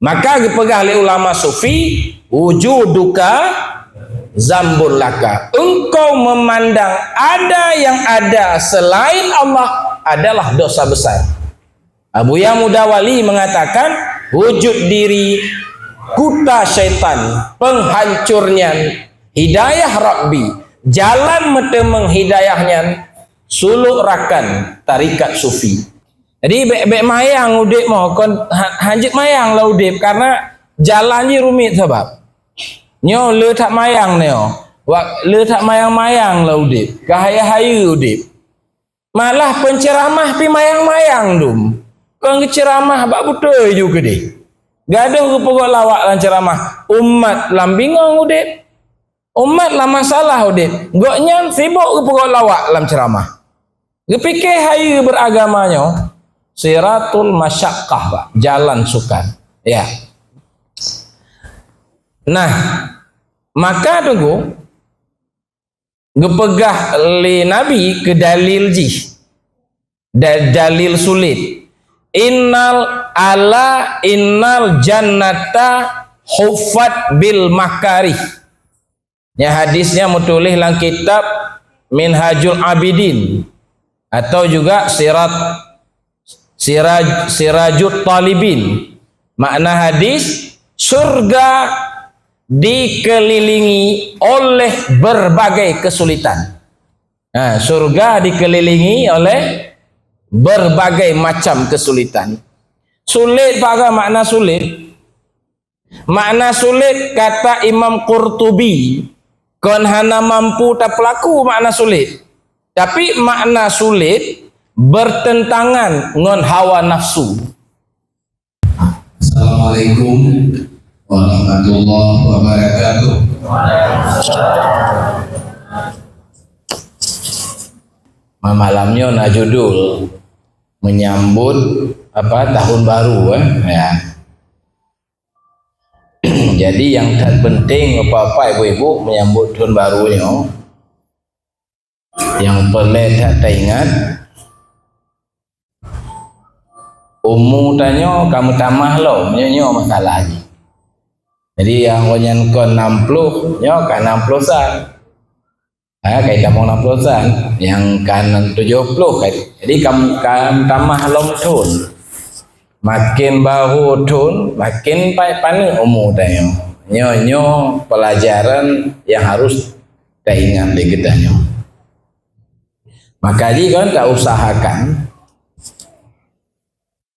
Maka dipegah oleh ulama sufi, wujuduka zambul laka. Engkau memandang ada yang ada selain Allah adalah dosa besar. Abu Ya Mudawali mengatakan, wujud diri kuta syaitan, penghancurnya hidayah Rabbi, jalan metemeng hidayahnya suluk rakan tarikat sufi. Jadi bek mayang udip mau kon hanjit mayang lah udip karena jalannya rumit sebab nyo le tak mayang neo wak le tak mayang-mayang lah udip kahaya-haya udip malah penceramah pi mayang-mayang dum kon ceramah bak betul juga deh gaduh ke pokok lawak lan ceramah umat lam bingung udip umat lah masalah udip goknya sibuk ke pokok lawak lam ceramah gepikir hayu beragamanya siratul masyaqqah Pak, jalan sukar ya. Nah maka tunggu gepegah li Nabi ke dalil dalil sulit innal jannata huffat bil makarih ya, hadisnya mutulih dalam kitab Minhajul Abidin atau juga Sirajut Talibin. Makna hadis, surga dikelilingi oleh berbagai kesulitan. Nah, surga dikelilingi oleh berbagai macam kesulitan. Sulit pada makna sulit. Makna sulit kata Imam Qurtubi, kon hana mampu tak pelaku makna sulit. Tapi makna sulit bertentangan dengan hawa nafsu. Assalamualaikum warahmatullahi wabarakatuh. Malamnya nak judul menyambut tahun baru ya. Jadi yang terpenting apa-apa ibu-ibu menyambut tahun barunya. Yang perlu tak ingat tanya kamu tamah lo menyo masalah lagi. Jadi yang konyen kon 60 nyo kan 60 san. Kait tamong 60 san, yang kan 70 kait. Jadi kamu tamah lo tun. Makin bahu tun, makin pane tanya. Nyo pelajaran yang harus diingat di kitanya. Maka jika tak usahakan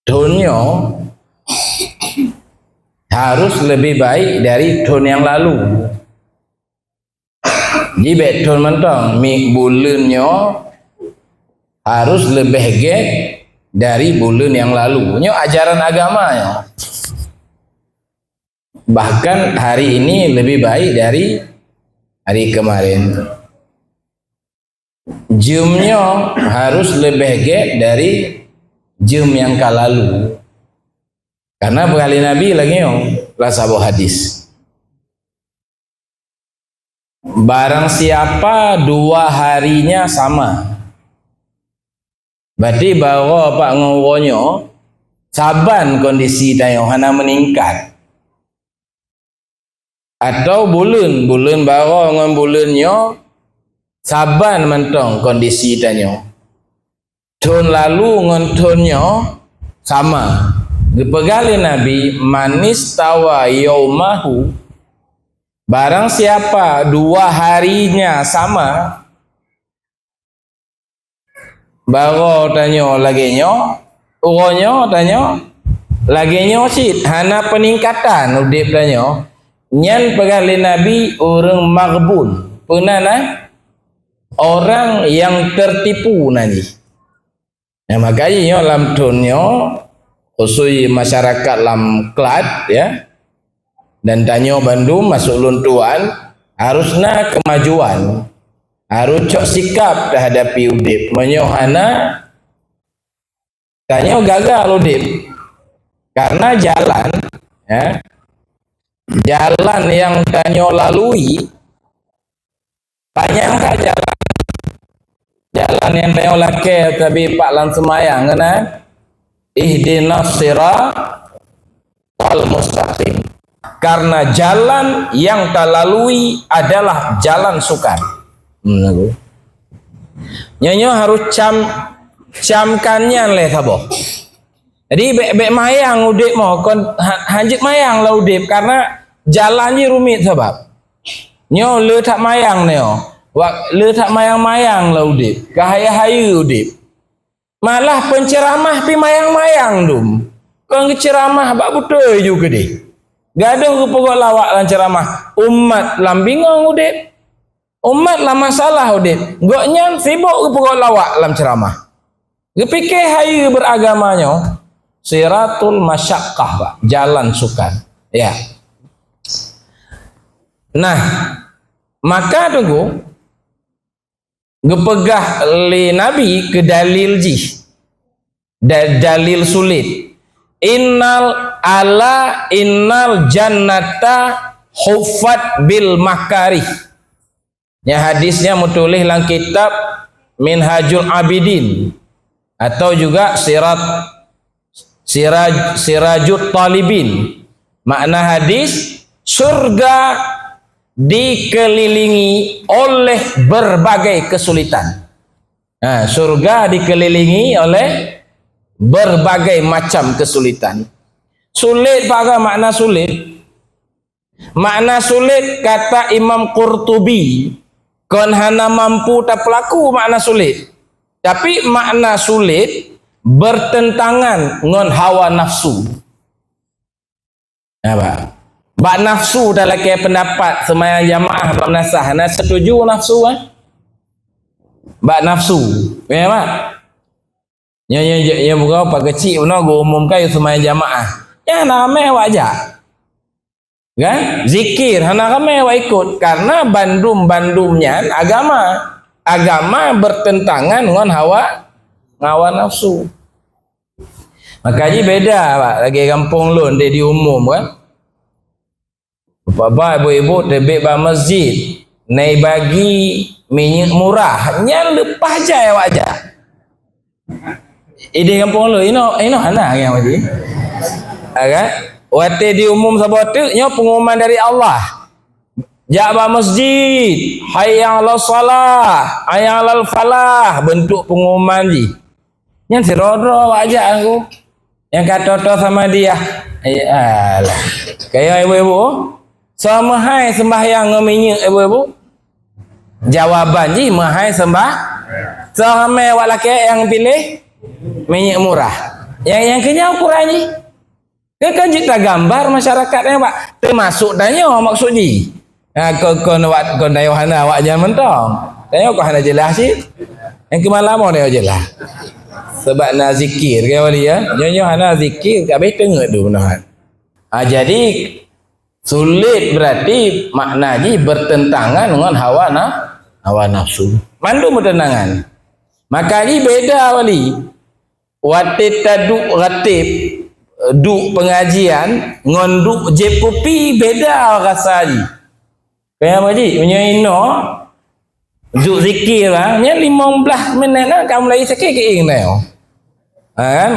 tonyo harus lebih baik dari ton yang lalu. Jadi ton mentong bulannya harus lebih get dari bulan yang lalu. Nyo ajaran agamanya. Bahkan hari ini lebih baik dari hari kemarin. Jumnya harus lebih get dari jum yang kalalu. Karena berkali Nabi lagi lah sahabat hadis. Barang siapa 2 harinya sama. Berarti bahwa Pak ngawonyo saban kondisi tayo hana meningkat. Atau bulan bawa ngon bulannya saban mentong kondisi tanyo. Tahun lalu ngon tahunnya sama. Dipegali Nabi manis tawa yaumahu. Barang siapa 2 harinya sama. Baru tanyo laginyo, uronyo tanyo laginyo sit hana peningkatan udip tanyo. Nyan pegali Nabi orang maghbun. Pernah orang yang tertipu nanti. Nah, makanya lam tunyo khusus masyarakat lam Klat ya. Dan tanyo Bandung masuk luntuan harusnya kemajuan. Harus cok sikap terhadapi udip. Menyohana tanyo gagal udip. Karena jalan ya. Jalan yang tanyo lalui panjang saja jalan yang tanyo lake tapi pak lan semayang kena ihdinas siratal siratal mustaqim. Karena jalan yang tak lalui adalah jalan sukar. Nyonya harus camkannya leh sabo. Jadi bek mayang udip mau kon hanjik mayang lah udip karena jalan je rumit sebab. Nyo le tak mayang neo. Wak le tak mayang-mayang lah udip. Kahaya-haya udip. Malah penceramah pi mayang-mayang dum. Kon ceramah bak betul juga deh. Gaduh ke pokok lawak lan ceramah. Umat lam bingung udip. Umat lah masalah udip. Goknya sibuk ke pokok lawak lam ceramah. Kepikir hayu beragamanya siratul masyaqqah, Pak. Jalan sukar. Ya. Nah, maka tunggu gepegah li Nabi ke dalil ji. Dalil sulit. Innal jannata huffat bil makarih. Ya, hadisnya mutulih dalam kitab Minhajul Abidin atau juga Sirajut Talibin. Makna hadis, surga dikelilingi oleh berbagai kesulitan. Nah, surga dikelilingi oleh berbagai macam kesulitan. Sulit pada makna sulit. Makna sulit kata Imam Qurtubi, kon hana mampu tak pelaku makna sulit. Tapi makna sulit bertentangan dengan hawa nafsu. Apa? Bak nafsu dalam ke pendapat semayang jamaah bak nasah. Nah setuju nafsu Bak nafsu. Ya Pak? Ya bukan apa kecil benar go umumkan semayang jamaah. Ya namanya wajah. Kan? Zikir hana ramai wa ikut karena bandum-bandumnya agama bertentangan dengan hawa nafsu. Makanya beda Pak, lagi kampung lun dia diumum kan. Bapak ibu-ibu tebik ba masjid, naik bagi minyak murah, nya lepas aja wajah. Ide kampung lun ino hana yang wajib. Agak wate diumum sabotu nya pengumuman dari Allah. Ja'ba masjid, hayya 'alal shalah, hayya 'alal falah, bentuk pengumuman ji. Yang sirodro aja aku. Yang kata sama dia, alah. Kayak ibu-ibu, sama hai sembahyang ngeminyak ibu-ibu. Jawaban ji mahai sembah. Sama walake yang pilih minyak murah. Yang kenyang ukuran ji. Dia kan jika gambar masyarakatnya Pak, termasuk tanya maksud ji. Nah, kon dayuhana awak jangan mentong. Tanya kau hana jelas sih. Yang kemalaman dia jelas. Sebab nak zikir kau dia, nyonya hana zikir kabeh tengok tu benar. Jadi sulit berarti maknanya bertentangan dengan hawa nafsu. Mandu bertentangan. Makanya beda wali. Watit taduk ratib duk pengajian ngonduk jeb kopi beda rasanya. Kayak apa ji? Menyoino duk zikir lah, nya 15 minit lah kamu lagi sakit ke ing neo. Kan?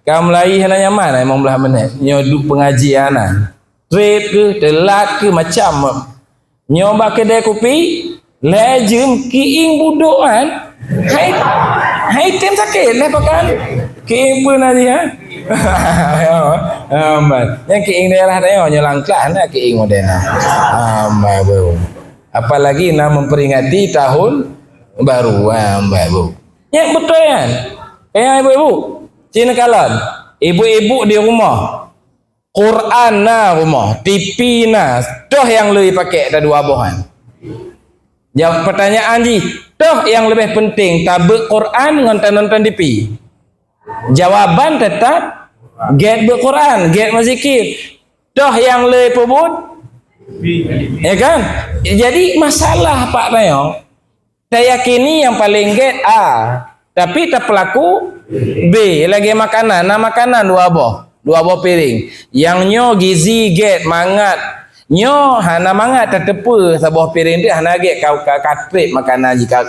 Kamu lagi hana nyaman 15 minit. Nyo duk pengajian lah. Trip ke, telat ke macam. Nyo ba kedai kopi, lejem ki ing buduk kan. Hai tem sakit lah pakan. Ki ing pun aja. Yang ke ing daerah dia nyo langkah nak ke ing modena. Baru. Apalagi nak memperingati tahun baru. Baru. Ya betul kan? Kayak ibu-ibu, Cina Kalon, ibu-ibu di rumah, Quran na rumah, TV na, toh yang lebih pakai ada dua bohan. Jawab pertanyaan ji, toh yang lebih penting tabuk Quran nonton TV. Jawaban tetap get berquran, get mazikir. Toh yang lebih pebut, ya kan? Jadi masalah Pak Tayo, saya yakini yang paling get A, tapi tak pelaku B. Lagi makanan, dua buah piring. Yang nyo gizi get mangat, nyo hana mangat tetepu sebuah piring dia hana get kau katrip makanan jika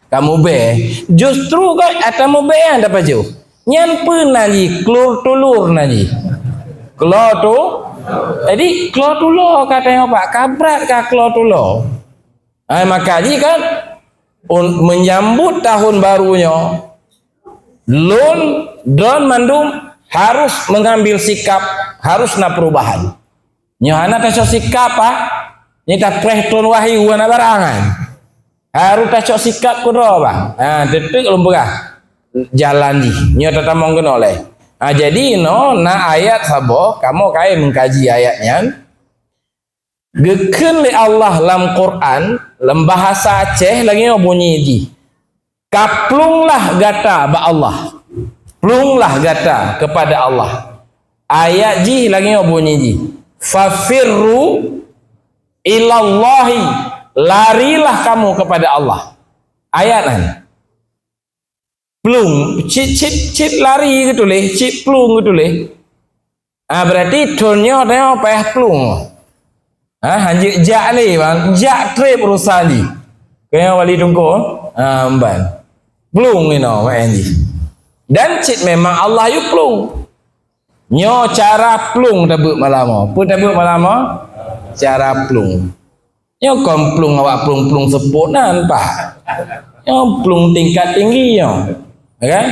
kamu be. Justru kau atamu be yang dapat jauh. Nyan pun naji, kelur tulur naji. Kelur tu Jadi keluar dulu katanya Pak, kabrat kah keluar dulu. Maka ji kan menyambut tahun barunya, don mandum harus mengambil sikap, harus na perubahan. Nyohana tasok sikap Pak, nyita prehton wahyu wana barangan. Harus tasok sikap kudo Pak. Detik lumpurah jalan ji, nyota tamong oleh. Jadi na ayat sabo kamu kaya mengkaji ayatnya. Geken li Allah dalam Quran, dalam bahasa Aceh lagi bunyi ji. Kaplunglah gata ba Allah. Plunglah gata kepada Allah. Ayat ji lagi bunyi ji. Fafirru ilallahi, larilah kamu kepada Allah. Ayat kan. Plung, cit lari gitu leh, cit plung gitu leh. Berarti tonnya dia payah plung. Hanjik jak ni bang, jak trip urusan ni. Kaya wali tunggu, ban. Plung ni no, ni. Dan cit memang Allah yu plung. Nyo cara plung tabuk malam. Pun tabuk malam, cara plung. Nyo kon plung awak plung sepunan pak. Nyo plung tingkat tinggi nyo. Kan?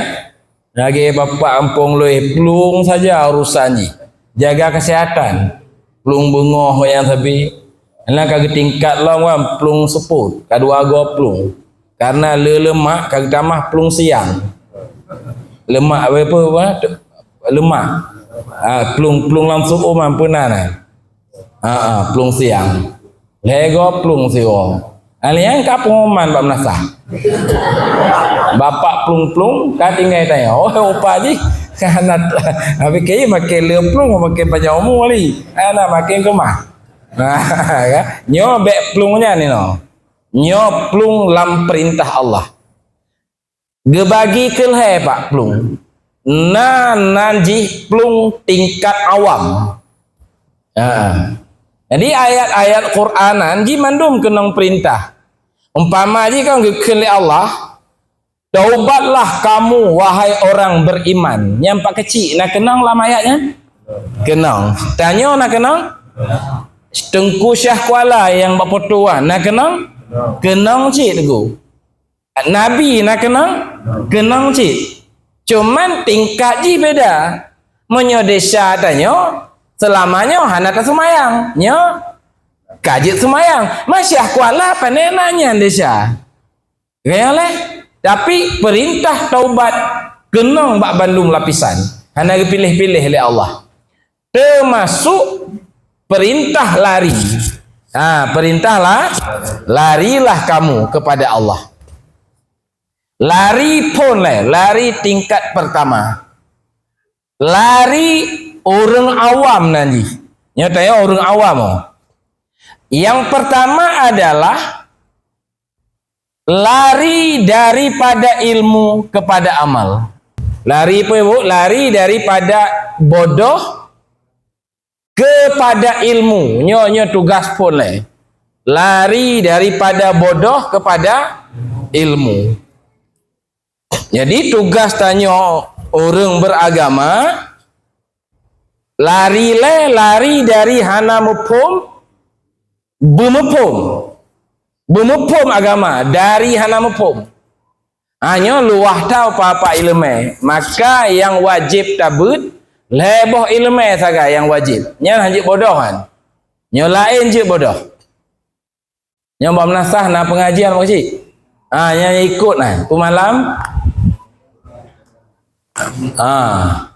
Lagi bapak ampung lui plung saja urusan ni. Jaga kesehatan. Plung bengoh yang tapi ana kagak tingkat long wan plung seput kadua go plung karena lemak kagak tamah plung siang lemak apa lemak plung langsung mampunan plung siang lego plung sio alian kapung man bab nasah bapak plung katinggai tanya opa ji kanat tapi kayaknya makin lemplung makin panjang umur kali anak makin kemah nyo bek plungnya ni no nyo plung lam perintah Allah gebagi kelhe pak plung nanji plung tingkat awam jadi ayat-ayat Quranan ji mandum kenang perintah umpama ji kan gekele Allah. Taubatlah kamu wahai orang beriman. Nyampak kecil nak kenang lama ayatnya? Kenang. Tanya nak kenang? Tengku Syah Kuala yang berpotuan nak kenang? Kenang cik tu. Nabi nak kenang? Kenang cik. Cuman tingkat ji beda. Menyo desa tanya selamanya hana tak semayang. Nyo kajit semayang. Masyah Kuala pandai nanya desa. Kaya leh. Tapi perintah taubat kenang bak bandung lapisan. Hanya pilih-pilih oleh Allah. Termasuk perintah lari. Perintahlah larilah kamu kepada Allah. Lari pun lari tingkat pertama. Lari orang awam nanti. Nyatanya orang awam. Yang pertama adalah lari daripada ilmu kepada amal. Lari apa ibu? Lari daripada bodoh kepada ilmu. Nyo tugas pun lari daripada bodoh kepada ilmu. Jadi tugas tanya orang beragama lari dari hana mufhum bumupum agama dari hana mufhum. Hanya luah tahu apa ilmu. Maka yang wajib tabut leboh ilmu saga yang wajib. Nya hanjik bodoh kan. Nya lain je bodoh. Nya bab nasah na pengajian makcik. Nya ikut nah malam.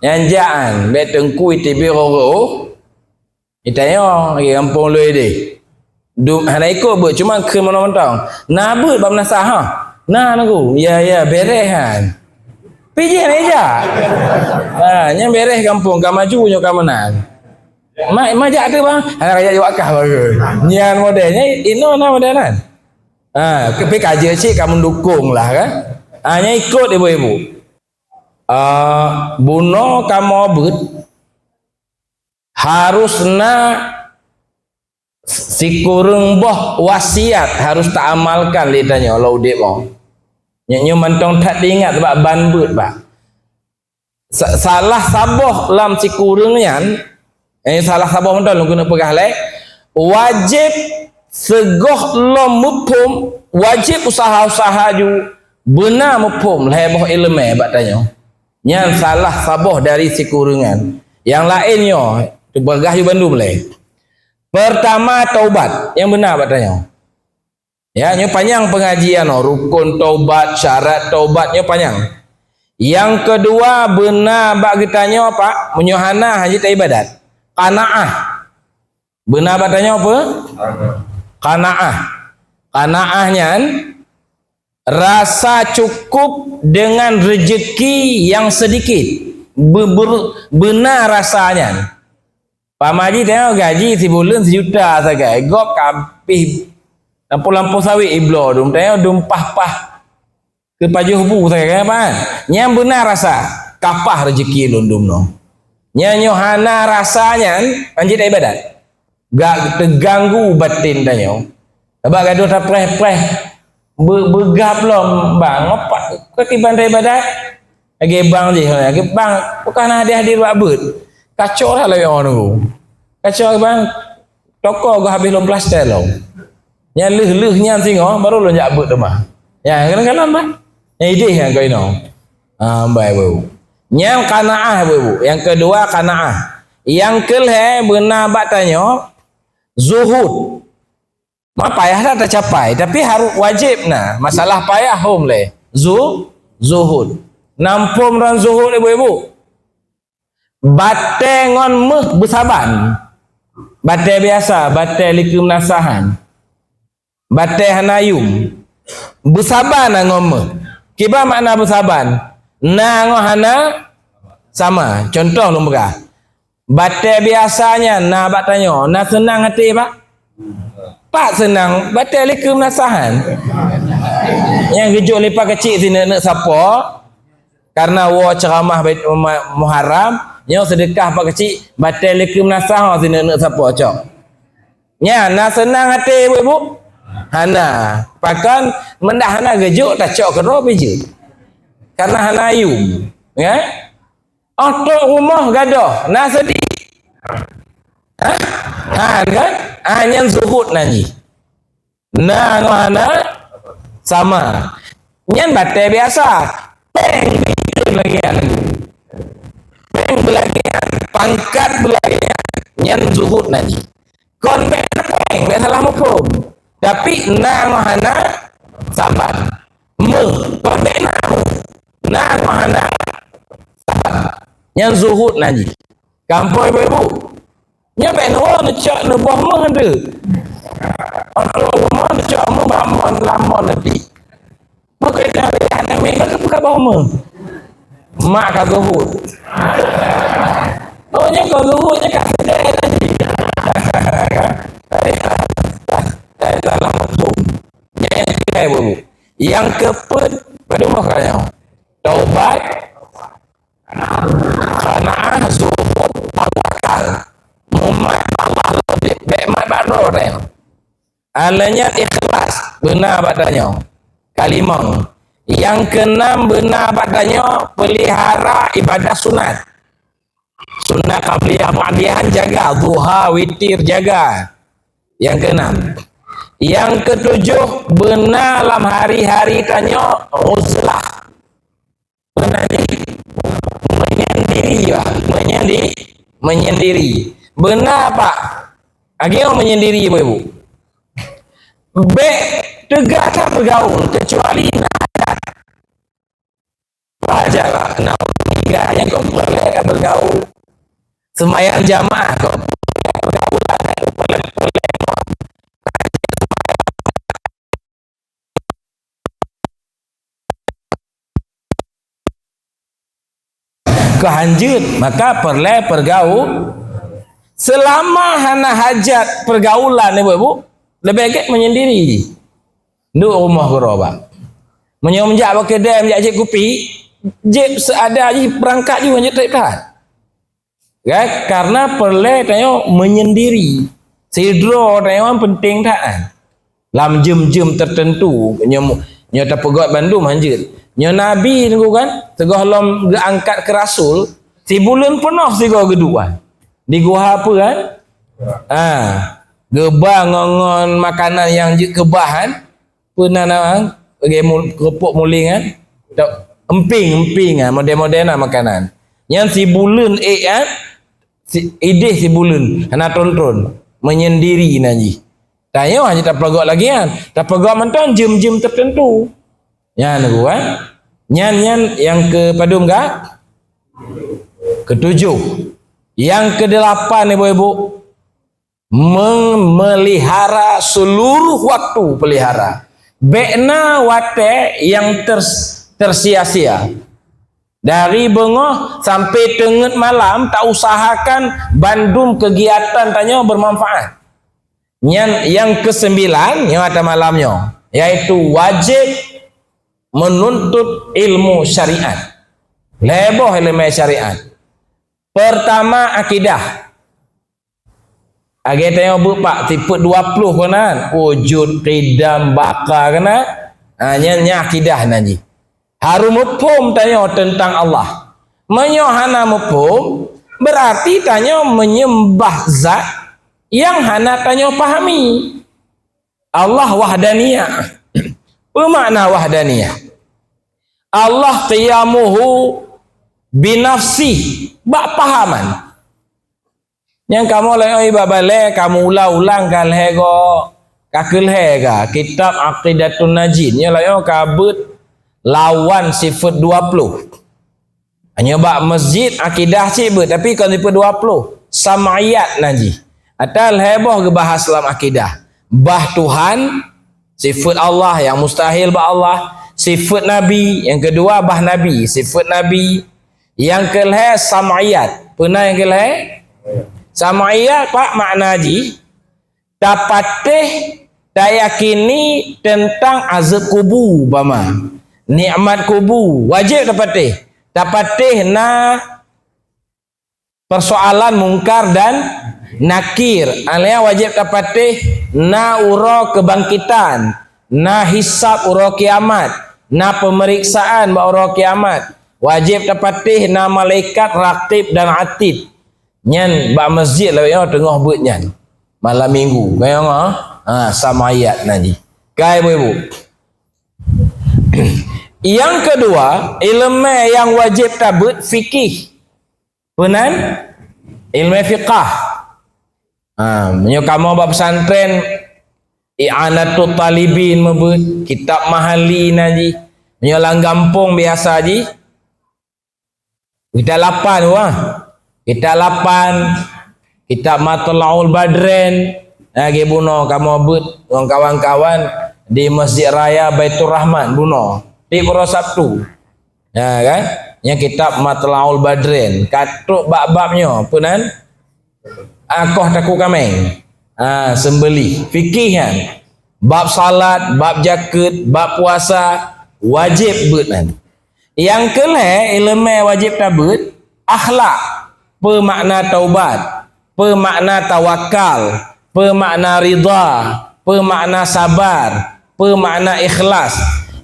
Yang jaan bet tengku tibi roro. Itanya lagi kampung lui deh. Hana ikut buat cuma ke mana-mana. Nah buat bab nasah ha. Nah aku. Ya beres kan. Pijih ni je. Yang beres kampung ka maju nyo ka menan. Majak tu bang. Hana kaya jawab kah bagus. Nyan modelnya ino na modelan. Tapi kaji cik kamu dukung lah kan. Hanya ikut ibu-ibu. Buno kamu but harusna si kurung boh wasiat harus tak amalkan lidahnya Allah udip boh. Nyo mantong tak diingat sebab ban but pak. Salah saboh lam si kurungnya Salah sabah mentol lu guna pegah lek. Wajib segoh lo mupum, wajib usaha-usaha ju benar mupum leboh ilmu bak tanya. Yang salah sabah dari sikuringan. Yang lainnya tu pegah ju Bandung lek. Pertama taubat, yang benar bak tanya. Ya, nyo panjang pengajian rukun taubat, syarat taubatnya panjang. Yang kedua benar bak kitanya apa? Menyohana haji ibadat. Qanaah. Benar bak tanya apa? Qanaah. Qanaahnya rasa cukup dengan rezeki yang sedikit. Benar rasanya. Pak Maji tengok gaji sebulan sejuta saja. Gop kapih lampu-lampu sawit iblo dum tengok dum pah-pah ke paju hubu saya kan apa? Yang benar rasa kapah rezeki lundum no. Nyanyo hana rasanya anjit ibadat. Gak terganggu batin tanya. Sebab gaduh tak preh-preh begap lom bang ngopak ketiban ibadat. Lagi bang je lagi bang bukan hadir buat bet. Kacau lah yang orang kacau bang. Toko gua habis lom plaster lom. Yang leh-lehnya singo baru lo jak bet rumah. Ya kadang-kadang bang. Yang ide yang kau ino. Baik bu. Yang qanaah bu. Yang kedua qanaah. Yang kelih benar bak tanya zuhud. Mak payah dah tercapai tapi harus wajib nah. Masalah payah hom le. Zuhud. Nampum ran zuhud ibu-ibu. Bate ngon meh bersaban. Bate biasa, bate likum nasahan. Bate hanayum. Bersaban ngon meh. Kiba makna bersaban? Nango hana sama. Contoh lumrah. Bate biasanya na bak tanya, na senang hati pak? Pak senang, bate likum nasahan. Yang gejuk lipat kecil sini nak siapa? Karena wa ceramah bait Muharram, yang sedekah pak kecil, bate likum nasahan sini nak siapa cok? Nya na senang hati ibu-ibu? Hana, pakan mendah hana gejuk tak cok kero biji. Karena hana ayum, ya? Untuk rumah gadoh, na sedih. Kan? Hanya zuhud nanti. Nah, hana sama. Nyan bate biasa. Peng belagian. Peng belagian. Pangkat belagian. Nyan zuhud nanti. Kon peng salah hukum. Tapi hana sabar. Kon nah hana sabar. Nyan zuhud nanti. Kampung ibu-ibu. Nya benho necak nebah mah ada. Kalau mah necak mah bamon lamon nanti. Maka dah ada mereka buka bawah. Mak ka zuhud. Oh nya ka zuhud nya ka sedih tadi. Dalam hukum. Yang keempat pada makanya taubat qanaah zuhud tawakal. Muhammad Allah lebih baik baru dia. Alanya ikhlas benar padanya. Kalimah. Yang keenam benar padanya pelihara ibadah sunat. Sunat qabliyah ba'diyah jaga, duha witir jaga. Yang keenam. Yang ketujuh benar dalam hari-hari tanya uzlah. Benar ni menyendiri. Benar pak? Agak menyendiri ibu-ibu. B tegak tak bergaul kecuali nadat. Wajarlah kena tiga yang kau boleh bergaul. Sembahyang jamaah kau bergaul boleh. Kehanjut maka perlu bergaul. Selama hana hajat pergaulan ibu-ibu lebih baik menyendiri. Duk rumah gerobak. Menyomjak pakai kedai menjak jep kopi, jep seada je perangkat je menjak tak tahan. Ya, karena perlu tanya menyendiri. Sidro tanya penting tak? Lam jam-jam tertentu nyo tak pegot Bandung hanjut. Nyo Nabi tunggu kan, tegah lom angkat ke Rasul, si bulan penuh si gua kedua. Di guha apa kan? Gebah ngongon makanan yang kebahan. Pernah nang bagi kerupuk muling kan? Emping model-model makanan. Yang si bulan kan? Ideh si bulan hana tonton menyendiri nanti. Tanya hanya tak pelagak lagi kan? Tak pelagak menton jam-jam tertentu. Yang aku kan? Nyan yang kepada enggak? Ketujuh. Yang kedelapan ibu-ibu, memelihara seluruh waktu pelihara. Bekna wate yang tersia-sia. Dari bengoh sampai tengah malam tak usahakan bandum kegiatan tanya bermanfaat. Yang kesembilan yang ada malamnya, yaitu wajib menuntut ilmu syariat. Leboh ilmu syariat. Pertama akidah. Agi tanya pak tipe 20 kanan wujud qidam bakar kana nya akidah nanti. Harum mufhum tanya tentang Allah. Menyohana mufhum berarti tanya menyembah zat yang hana tanya pahami. Allah wahdaniyah. Apa makna wahdaniyah? Allah qiyamuhu binafsi bak pahaman. Yang kamu lagi babale kamu ulang kalhego kakil hega kitab Aqidatun Najin nya layo kabut lawan sifat 20. Hanya bak masjid akidah cik tapi kalau tipe 20 sam'iyat naji. Atal heboh ke bahas dalam akidah. Bah Tuhan, sifat Allah yang mustahil bah Allah, sifat Nabi, yang kedua bah Nabi, sifat Nabi. Yang kelih sam'iyat. Pernah yang kelih? Sam'iyat pak makna ji dapateh dayakini tentang azab kubur bama. Nikmat kubur wajib dapateh na persoalan mungkar dan nakir. Alia wajib dapateh na uro kebangkitan, na hisab uro kiamat, na pemeriksaan ba uro kiamat. Wajib dapateh na malaikat raqib dan atid. Nyan ba masjid lah yo tengah buat nyan malam minggu kaya sama ayat nanti kai ibu. Yang kedua ilmu yang wajib tabut fikih penan ilmu fiqah. Menyo kamu bab pesantren i'anatul talibin mebut kitab mahali nanti menyo lang gampung biasa ji kita 8 wah. Kita 8 kitab Matlaul Badren lagi buno kamu but kawan-kawan di Masjid Raya Baitur Rahman buno di Pura Sabtu ya kan yang kitab Matlaul Badren katuk bab-babnya punan akoh taku kameng sembeli fikih kan bab salat bab zakat bab puasa wajib buat. Yang kelih ilmu wajib tabut akhlak. Pemakna taubat, pemakna tawakal, pemakna ridha, pemakna sabar, pemakna ikhlas.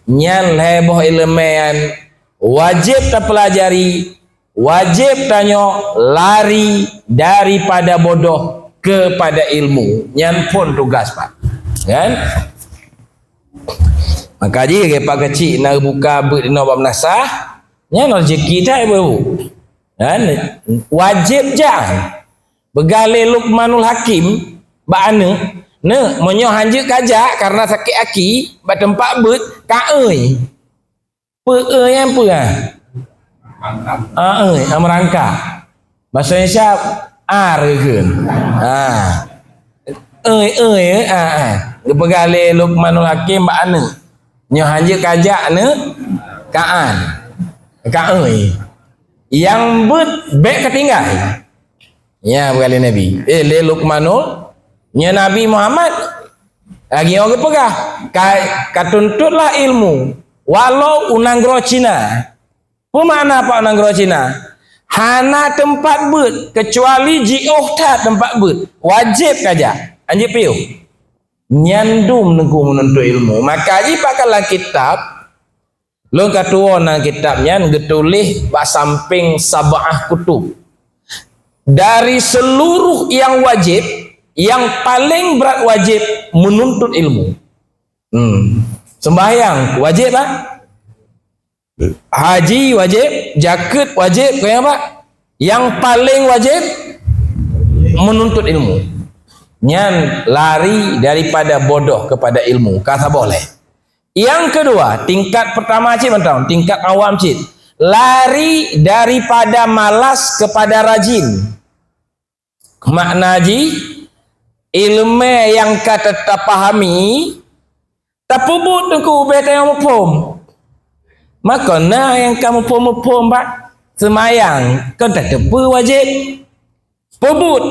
Nyan heboh ilmian wajib terpelajari, wajib tanya lari daripada bodoh kepada ilmu. Nyan pun tugas pak, kan? Maka jika pak kecil nak buka berdina bab nasah, nyan rezeki dah ibu. Dan wajib jangan begali Luqmanul Hakim ba'ana ne menyo hanjek kajak karena sakit aki ba tempat bet ka euy yang apa merangkak bahasa Indonesia arkeun begali Luqmanul Hakim ba'ana nyo hanjek kajak ne kaan ka euy yang bet bek ketinggal ya berkali Nabi le Luqmanul nya Nabi Muhammad lagi orang pegah katuntutlah ilmu walau unanggro Cina apa makna pak unanggro Cina hana tempat bet kecuali jioh tak tempat bet wajib kaja anjir piu nyandum nengku menuntut ilmu maka ji pakalah kitab lo katuo nang kitabnya getulih bak samping sab'ah kutub dari seluruh yang wajib, yang paling berat wajib menuntut ilmu. Sembahyang wajib tak? Haji wajib, zakat wajib, kau apa? Yang paling wajib menuntut ilmu. Nyan lari daripada bodoh kepada ilmu, kata boleh. Yang kedua, tingkat pertama cik mentang, tingkat awam cik, lari daripada malas kepada rajin. Makna ji, ilmu yang kata tak pahami, tak pubut aku beta yang mupum. Maka na yang kamu pum pak semayang, kan tak tepu wajib. Pubut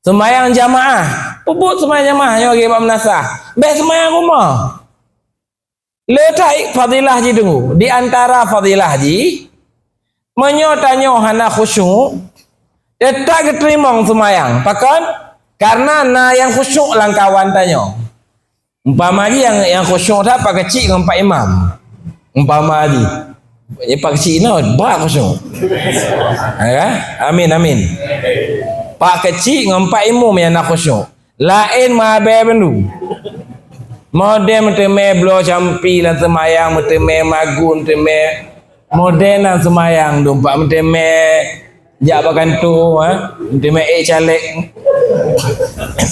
semayang jamaah, pubut semayang jamaah yang bagi pak menasah. Baik semayang rumah. Letak fadilah ji dulu. Di antara fadilah ji, menyotanyo hana khusyuk, dia tak keterima semayang. Pakon? Karena na yang khusyuk lang kawan tanyo. Umpama ji yang khusyuk tak pak kecil dengan pak imam. Umpama ji. Pak kecil ni bak khusyuk. Amin amin. Pak kecil dengan pak imam yang nak khusyuk. Lain mabe bendu. Model meteme blo campi lah semayang, meteme magun, meteme modern semayang dompak meteme jak bakantu, meteme caleg.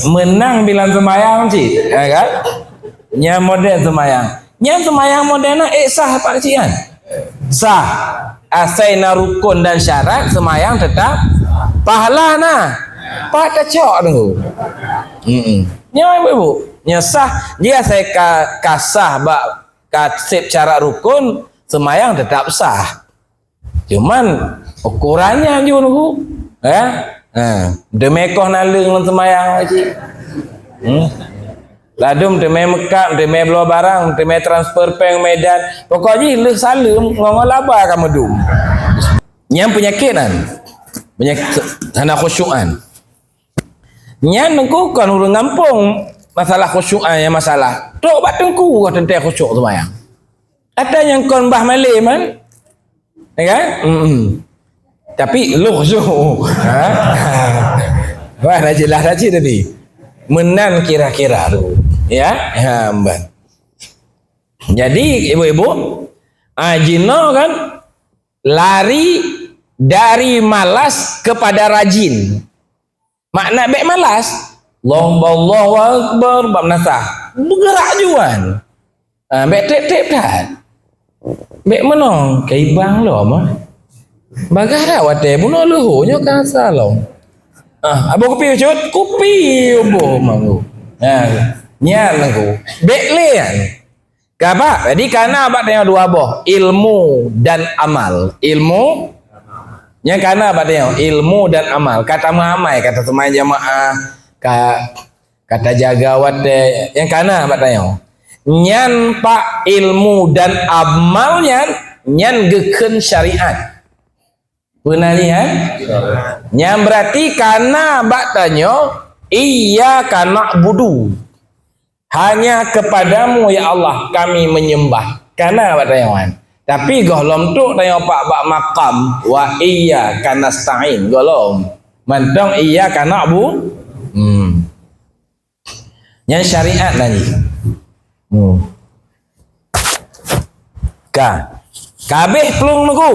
Menang bilang semayang cik, kan? Nya model semayang. Nya semayang modern sah pak cik kan? Sah. Asaina rukun dan syarat semayang tetap pahala nah. Pak kacok tu. Nya ibu. Nyesah dia saya kasah bak kasih cara rukun semayang tetap sah. Cuman ukurannya je tu. Demekoh nalung semayang cik. Ladum deme Mekah, deme belah barang, deme transfer peng Medan. Pokoknya leh salam ngomong laba kamu dum. Yang penyakitan. Penyakit hana khusyukan. Nyan nengku kan urang ngampung masalah khusyukan yang masalah. Tok bat tengku kau tentang khusyuk semayang. Ada yang kon bah malay man. Ya kan? Tapi lu khusyuk. Wah, dah jelas dah cik tadi. Menan kira-kira tu. Ya? Hamban. Jadi ibu-ibu, jino kan lari dari malas kepada rajin. Makna baik malas. Allahu Akbar bab nasah. Bergerak juan. Baik tip-tip dah. Baik menong kaibang lo mah. Bagah dah wate bunuh luhunya kan salong. Abang kopi cut, kopi obo mangu. Nyan aku. Baik lian. Kapa? Jadi karena abak tengok dua boh, ilmu dan amal. Ilmu yang karena abak tengok ilmu dan amal. Kata mamai, kata teman jamaah, kata jaga wate yang kana abak tengok. Nyan pak ilmu dan amalnya nyan geken syariat. Benar ni kan? Nyan berarti karena abak tengok iya kana budu. Hanya kepadamu ya Allah kami menyembah. Karena abak tengok kan? Tapi golom tu tengok pak bak makam wa iya kana stain golom. Mantong iya kana bu. Yang syariat lagi. Kabeh pelung nuku.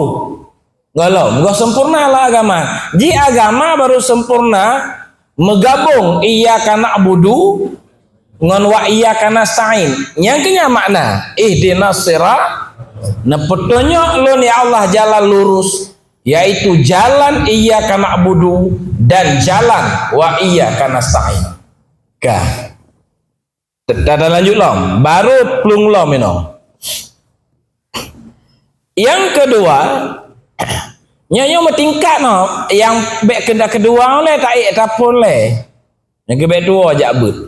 Golom, gak sempurna lah agama. Ji agama baru sempurna megabung iya kana budu ngon wa iya kana stain. Yang kenya makna ihdinas sirat. Nah petunjuk lu ya Allah jalan lurus, yaitu jalan iya kana budu dan jalan wa iya kana stain. Tada lanjut lom, baru plung lom ini. Yang kedua, nyanyo tingkat no, yang bek kedua oleh tak boleh. Yang kedua aja but.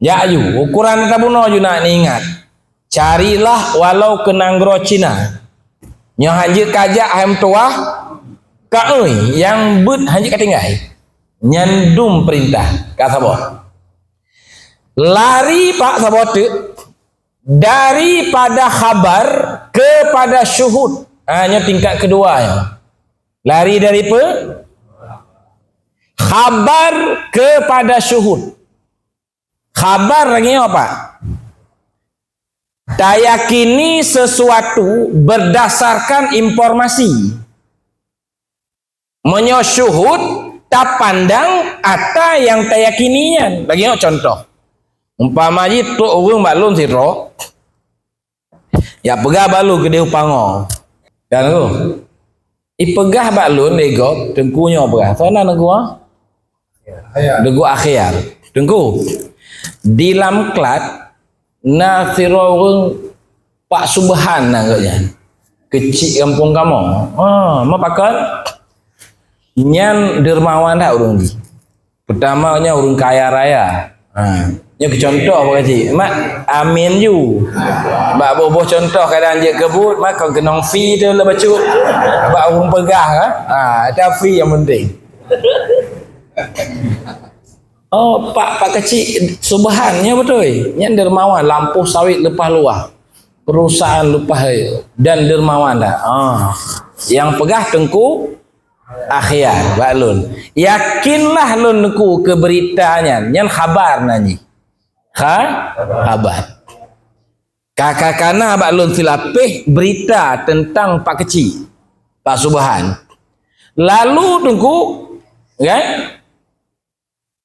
Ya ju, ukuran tabuno ju nak ingat. Carilah walau kenanggro Cina. Nyo hanjit kajak ham tuah ka euy yang but hanjit katinggai. Nyandum perintah kata boh. Lari pak sabote daripada khabar kepada syuhud. Hanya tingkat kedua ya. Lari dari Khabar kepada syuhud. Khabar lagi apa? Tayakini sesuatu berdasarkan informasi. Menyo syuhud tak pandang ata yang tayakinian. Lagi contoh. Umpama ji tu urang balun siro. Ya pegah balu ke dia upango. Kan tu. Ipegah balun nego tengkunya pegah. Sana negua? Degu akhir. Tengku. Di lam klat na siro urang Pak Subhan agaknya. Kecil kampung kamu. Mau pakai nyan dermawan dah urang ni. Pertamanya urang kaya raya. Nya contoh apa kecil. Mak amin ju. Bak boboh contoh kadang je kebut mak kau kenong fee tu lah bacut. Bak urang pegah ada fee yang penting. Oh, Pak kecil Subhannya betul. Nyan dermawan lampu sawit lepas luar. Perusahaan lepas dan dermawan dah. Yang pegah tengku akhir balun. Yakinlah lun ku ke beritanya. Nyan khabar nanyi. Khabar. Kakak-kana balun silapih berita tentang Pak kecil Pak Subhan. Lalu tengku kan?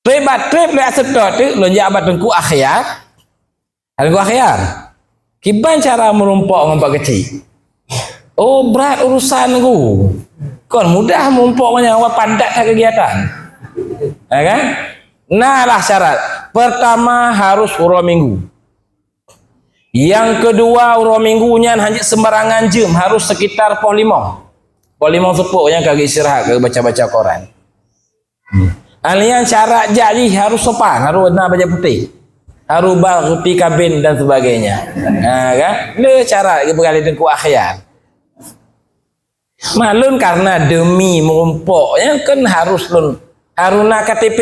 Trip le sedot tu lonjak abad tengku akhir. Tengku akhir. Kiban cara merumpok dengan Pak kecil. Oh, berat urusan ku. Kon mudah merumpok banyak awak padat kegiatan. Ya kan? Nah lah syarat. Pertama harus urang minggu. Yang kedua urang minggunya hanya sembarangan jam, harus sekitar pol 5. Pol 5 sepuk yang kagak istirahat, kagak baca-baca koran. Alian cara jadi harus sopan, harus warna baju putih, harus putih kabin dan sebagainya. Kan? Le cara berkali tengku akhir. Malun karena demi merumpoknya kan harus lun haruna KTP,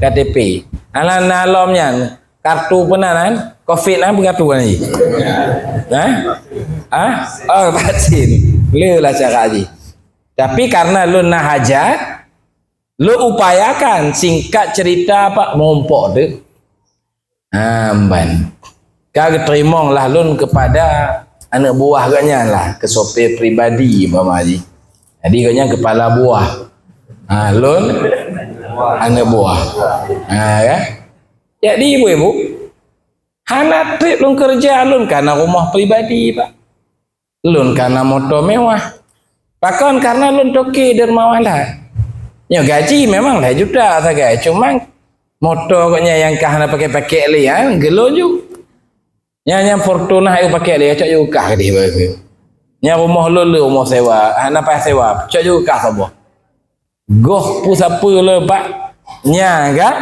KTP. Alan nalomnya kartu penanan COVID lah berkartu ni. Oh vaksin. Le lah cara ni. Tapi karena lun nak hajat, lu upayakan singkat cerita Pak merumpok tu. Amban. Kau terima lah lun kepada anak buah agaknya lah ke sopir pribadi Mama Haji. Jadi agaknya kepala buah. Lun anak buah. Kan? Jadi ibu-ibu hana trip lun kerja lun karena rumah pribadi Pak. Lun karena motor mewah. Bahkan karena lun toki dermawan lah. Ya gaji memang lah juta saja. Cuma motor koknya yang kahana pakai-pakai li kan gelo ju. Yang Fortuna ayo pakai li cak ju kah dia bagi. Yang rumah lu rumah sewa, hana pas sewa, cak ju kah sabo. Goh pu siapa le Pak. Nya kan?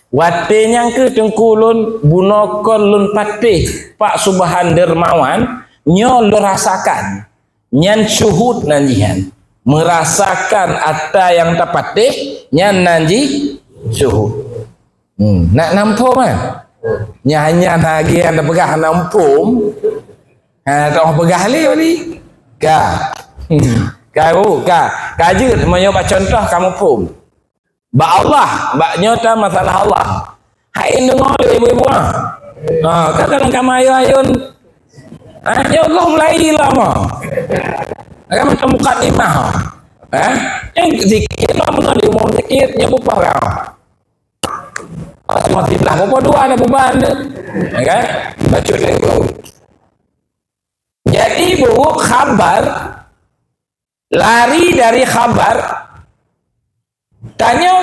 Wate nyang ke tengku lun bunokon lun patih Pak Subhan dermawan nyo lu rasakan. Nyan syuhud nanjihan. Merasakan apa yang terpatih nyan nanji syuhud. Nak nampum kan? Hanya lagi anda pegah nampum. Tak pegah li. Kau kaji menyoba contoh kamu pum. Ba Allah, ba nyota masalah Allah. Hai dengar ibu-ibu kadang kamu ayun. Ya Allah mulai lama. Agak macam mukadimah. Yang zikir lah mengalir mau zikir yang bupa kau. Masih lah bupa dua ada beban. Kan? Baca dulu. Jadi bu khabar lari dari khabar tanya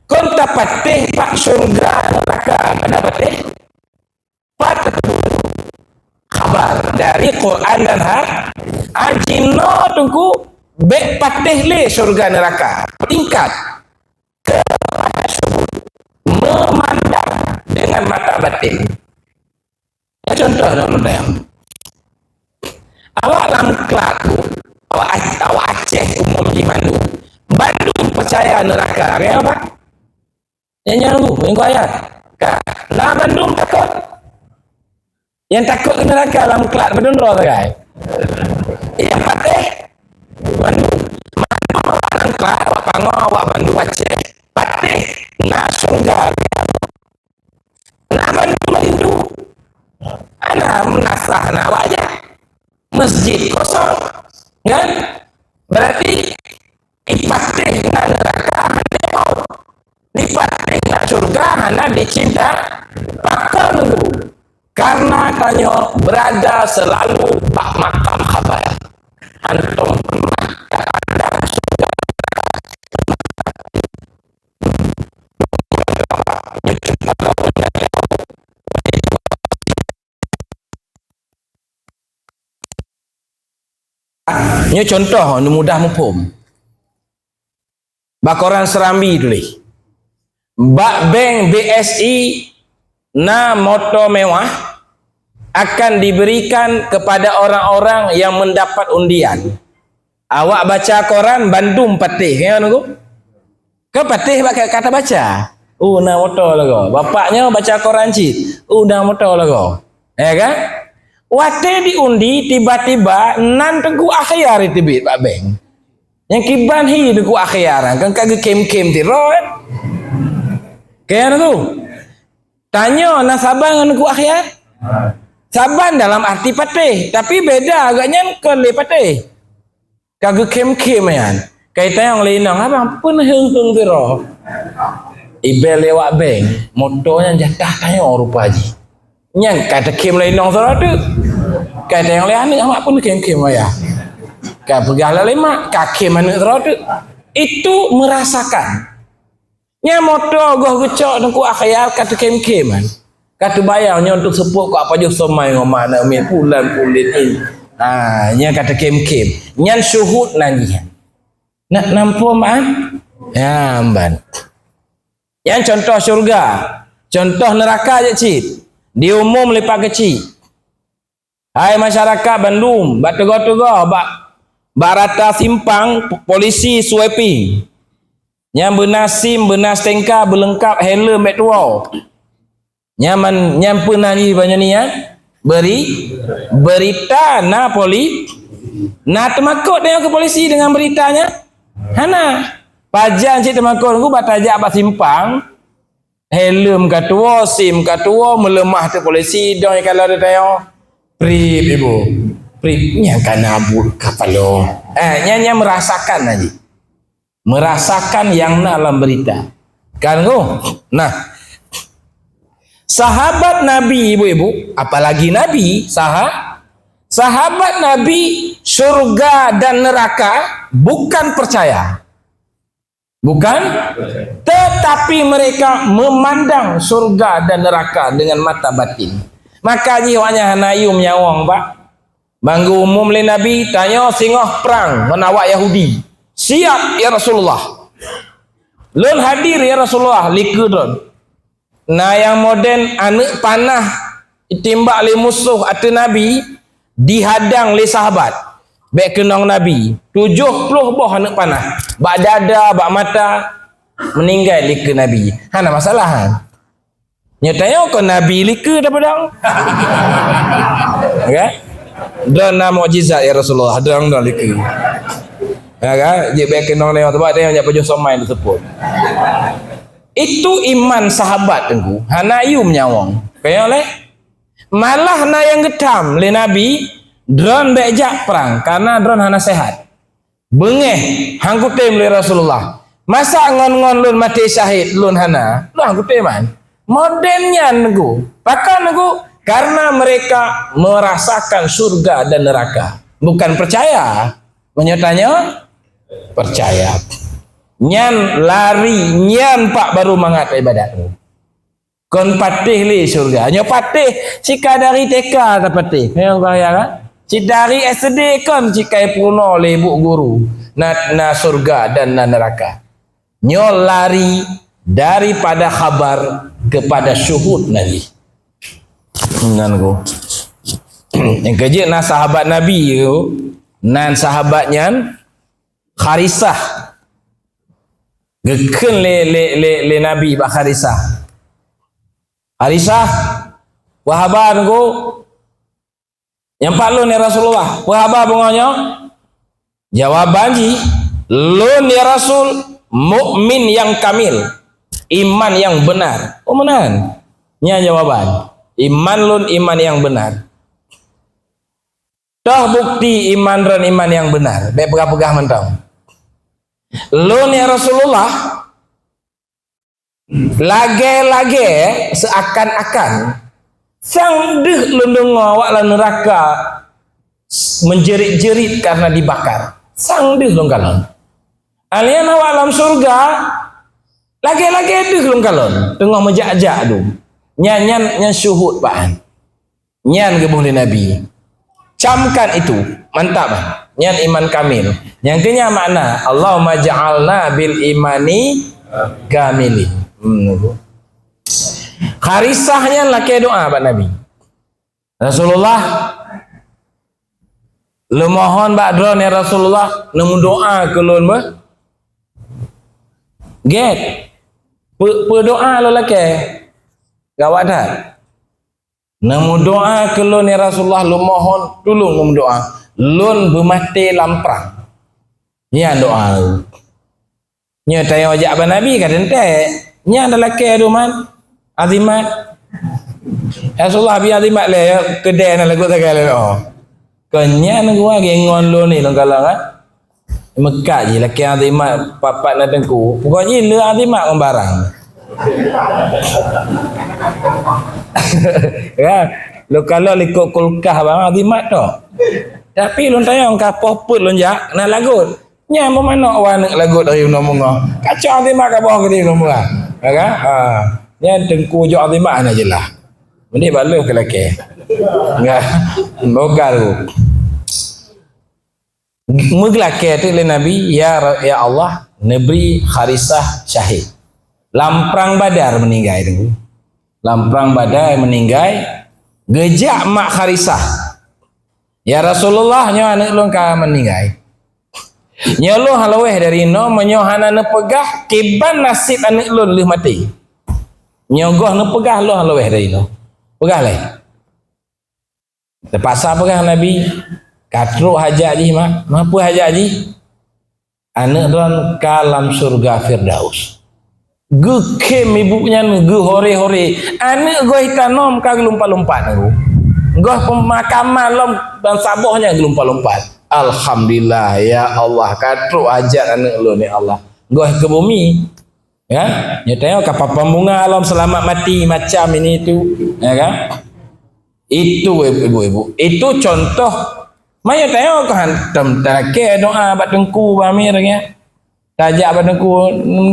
konta patih Pak surga neraka mana patih? Pak khabar dari Quran dan ajino tunggu bek patih le surga neraka tingkat ke memandang dengan mata batin. Contoh yang awak langklat awak Aceh umum di Bandung percaya neraka ya apa? Yang kau ayat lah Bandung takut. Yang takut ke neraka langklat berdendro sagai. Yang patih Bandung langklat awak bangun awak bandu Aceh patih na surga na bandu Hindu ana menasah na wajah masjid kosong kan berarti ipatih na neraka hanya mau ipatih na surga hanya dicinta pakar dulu karena tanya berada selalu pak makam khabar antum pernah ada surga ini contoh ini mudah mufhum bakoran Serambi dulu bak bank BSI na motor mewah akan diberikan kepada orang-orang yang mendapat undian. Awak baca koran Bandung patih kan aku? Ke patih pakai kata baca. Na motor lagu. Bapaknya baca koran cit. Na motor lagu. Ya kan? Wate diundi tiba-tiba nan tegu akhir itu bit Pak Beng. Yang kiban hi tegu akhiran kan kagak kem-kem tiro kan? Kayak tu. Tanya nasabah dengan ku akhir. Saban dalam arti patih, tapi beda agaknya ke le patih. Kagak kem-kem kan. Kaitan yang lainang abang pun heng-heng tiro. Ibel lewat bank, motornya jatah tanya rupa haji. Yang kata kem lainang tiro tu. Kaitan yang lain abang pun kem-kem ya. Kau pegala lima, kaki mana tiro tu. Itu merasakan. Nya motor goh gecok nengku akhir kata kem-keman. Kata bayarnya untuk sepuk kau apa je somai ngomong nak ambil pulan kulit ini. Nya kata kem-kem. Nyan syuhud nanti. Nak nampu maan? Ya, amban. Yang contoh syurga, contoh neraka je cik. Di umum lepak kecil. Hai masyarakat Bandung, bak tegak-tegak, bak rata simpang polisi sweeping. Yang benasim, benas tengka, berlengkap helm metro. Nyaman nyampu nani banyak niat berita na poli na temakut dengan ke polisi dengan beritanya. Hana pajan cik temakut aku batajak apa simpang helm katua sim katua melemah tu polisi dong kalau ada tanya prip ibu pripnya kana bul kapalo nya merasakan aja. Merasakan yang dalam berita. Kan nah, sahabat Nabi ibu-ibu, apalagi Nabi, sahabat Nabi surga dan neraka bukan percaya. Bukan, tetapi mereka memandang surga dan neraka dengan mata batin. Maka jiwanya hanayum nyawang pak. Banggu umum le Nabi tanya singoh perang menawak Yahudi. Siap ya Rasulullah. Lun hadir ya Rasulullah likudon. Nah yang moden anak panah timbak le musuh atau Nabi dihadang le sahabat. Baik kenang Nabi 70 buah anak panah. Bak dada, bak mata meninggal lika Nabi. Hana masalah han. Nyatanya kau Nabi lika dah pedang. Okay? Dan nama mukjizat ya Rasulullah dang lika. Ya kan? Dia baik kenal lewat tempat dia hanya pejuh somai tersebut. Itu iman sahabat tengku. Hana yu menyawang. Kaya oleh malah na yang getam le Nabi drone bejak perang karena drone hana sehat. Bengeh hangkutem le Rasulullah. Masa ngon-ngon lun mati syahid lun hana. Lu hangkutem man. Modennya nengku. Pakai nengku karena mereka merasakan surga dan neraka. Bukan percaya. Menyatanya percaya. Nyan lari, nyan pak baru mangat ibadatmu. Kon patih li surga. Nyo patih cika dari TK ta patih. Yang bahaya kan? Cik dari SD kan cikai puno le ibu guru. Na surga dan na neraka. Nyo lari daripada khabar kepada syuhud Nabi. Nango. Yang kerja na sahabat Nabi tu, nan sahabatnya Kharisah. Geken le Nabi ba Kharisah. Kharisah wahaban ko yang palun ya Rasulullah. Wahaba bunganya jawaban ji lun ya Rasul mukmin yang kamil, iman yang benar. Oh benar. Nya jawaban. Iman lun iman yang benar. Dah bukti iman ran iman yang benar. Baik pegah-pegah mentang. Lun ya Rasulullah lage-lage seakan-akan sang deh lun dengar wak la neraka menjerit-jerit karena dibakar. Sang deh lun kalon. Alian awak alam surga lage-lage deh lun kalon. Tengah menjak-jak tu. Nyan syuhud baan. Nyan ke boleh Nabi. Camkan itu. Mantap bang. Nyan iman kamil. Yang kenya makna Allahumma ja'alna bil imani kamilin. Kharisahnya laki doa Pak Nabi. Rasulullah lu mohon Pak Dron ya Rasulullah nemu doa ke lun bah. Get. Doa lu laki. Gawat dah. Nemu doa ke lun ya Rasulullah lu mohon tolong nemu doa. Lun bermati lamprang. Nya doa. Nya tanya wajak Pak Nabi kata ente. Nya adalah ke man azimat. Rasulullah bi azimat le kedai nak lagu tak le. Oh. Kenya nak gua gengon lu ni long kalang ah. Mekah je laki azimat papat nak tengku. Pokoknya le azimat on barang. Ya, lu kalau likut kulkah bang azimat tu. Tapi lu tanya orang kapoput lu jak nak lagut. Nya mana orang nak lagut dari undang-undang. Kacau azimat ke bawah ke dia undang-undang. Ya kan? Ha. Nya tengku jo azimat ana jelah. Ini balu ke laki. Enggak. Bogal. Muglake tu le Nabi ya Allah Nabi Kharisah syahid. Lamprang Badar meninggal tu. Lamprang Badar meninggal gejak mak Kharisah. Ya Rasulullah nyo anak lu ka meninggal. Nyo lu halaweh dari no menyohana ne pegah kiban nasib anak lu leh mati. Nyogoh ne pegah lu halaweh dari no. Pegah le. Terpaksa pegah Nabi katruk hajat ji mak. Apa hajat ji? Anak don kalam surga Firdaus. Gekem ibunya ge hore-hore. Anak goi tanom ka lompat-lompat aku. Goh pemakaman lom dan sabohnya gelumpat-lompat. Alhamdulillah ya Allah katruk hajat anak lu ni Allah. Goh ke bumi. Ya, nyatanya kapal pembunga alam selamat mati macam ini tu, ya kan? Itu ibu-ibu. Itu contoh. Maya tanya kau hantam terake doa bat tengku bami orangnya. Tajak bat tengku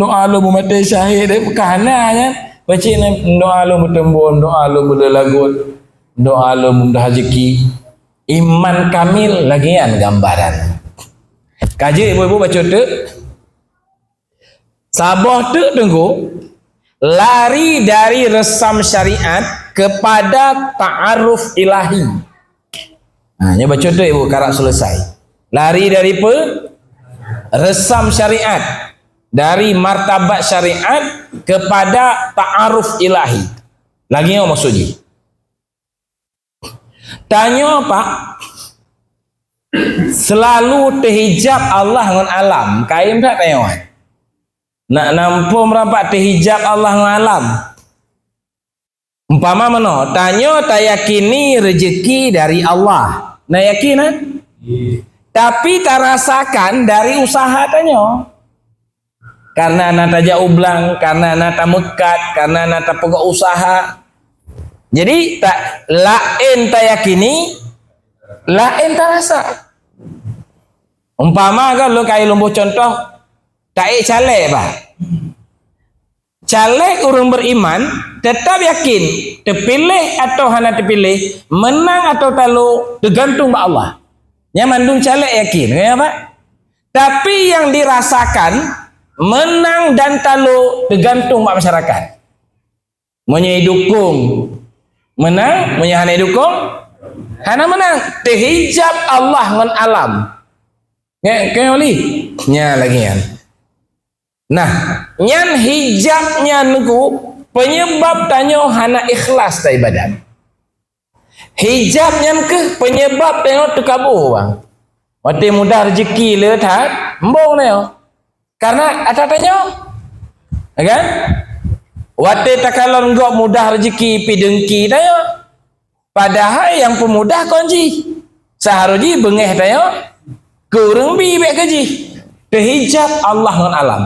doa lu mati syahid kahana nya. Baca doa lu bertembun, doa lu berlagut, doa lu mudah rezeki. Iman kamil lagian gambaran. Kaji ibu-ibu baca tu. Sabah tu tunggu lari dari resam syariat kepada ta'aruf ilahi. Nya baca tu ibu karak selesai. Lari dari resam syariat dari martabat syariat kepada ta'aruf ilahi. Lagi apa maksudnya? Tanya Pak, selalu terhijab Allah dengan alam. Kaim tak tanya kan? Nak nampu merapat terhijab Allah dengan alam. Umpama mana? Tanya tak yakini rezeki dari Allah. Nak yakin kan? Tapi tak rasakan dari usaha tanya. Karena nak tajak ublang, karena nak tak mekat, karena nak tak pegak usaha. Jadi tak lain tak yakini, lain tak rasa. Umpama kan lu kai lumbuh contoh tak calek pak. Calek orang beriman tetap yakin terpilih atau hana terpilih, menang atau talu tergantung pada Allah. Yang mandung calek yakin, ya pak. Tapi yang dirasakan menang dan talu tergantung pada masyarakat. Menyai dukung menang, menyahana dukung hana menang. Terhijab Allah dengan alam. Kaya oli nya lagi kan. Nah, nyan hijabnya nuku penyebab tanya hana ikhlas ta ibadat. Hijab nyan ke penyebab tengok terkabur bang. Waktu mudah rezeki le tak, embong ne. Karena ada tanya, kan? Wate takalon gok mudah rezeki pidengki tanya. Padahal yang pemudah konji. Seharusnya bengeh tanya. Kurang bi baik gaji. Terhijab Allah ngan alam.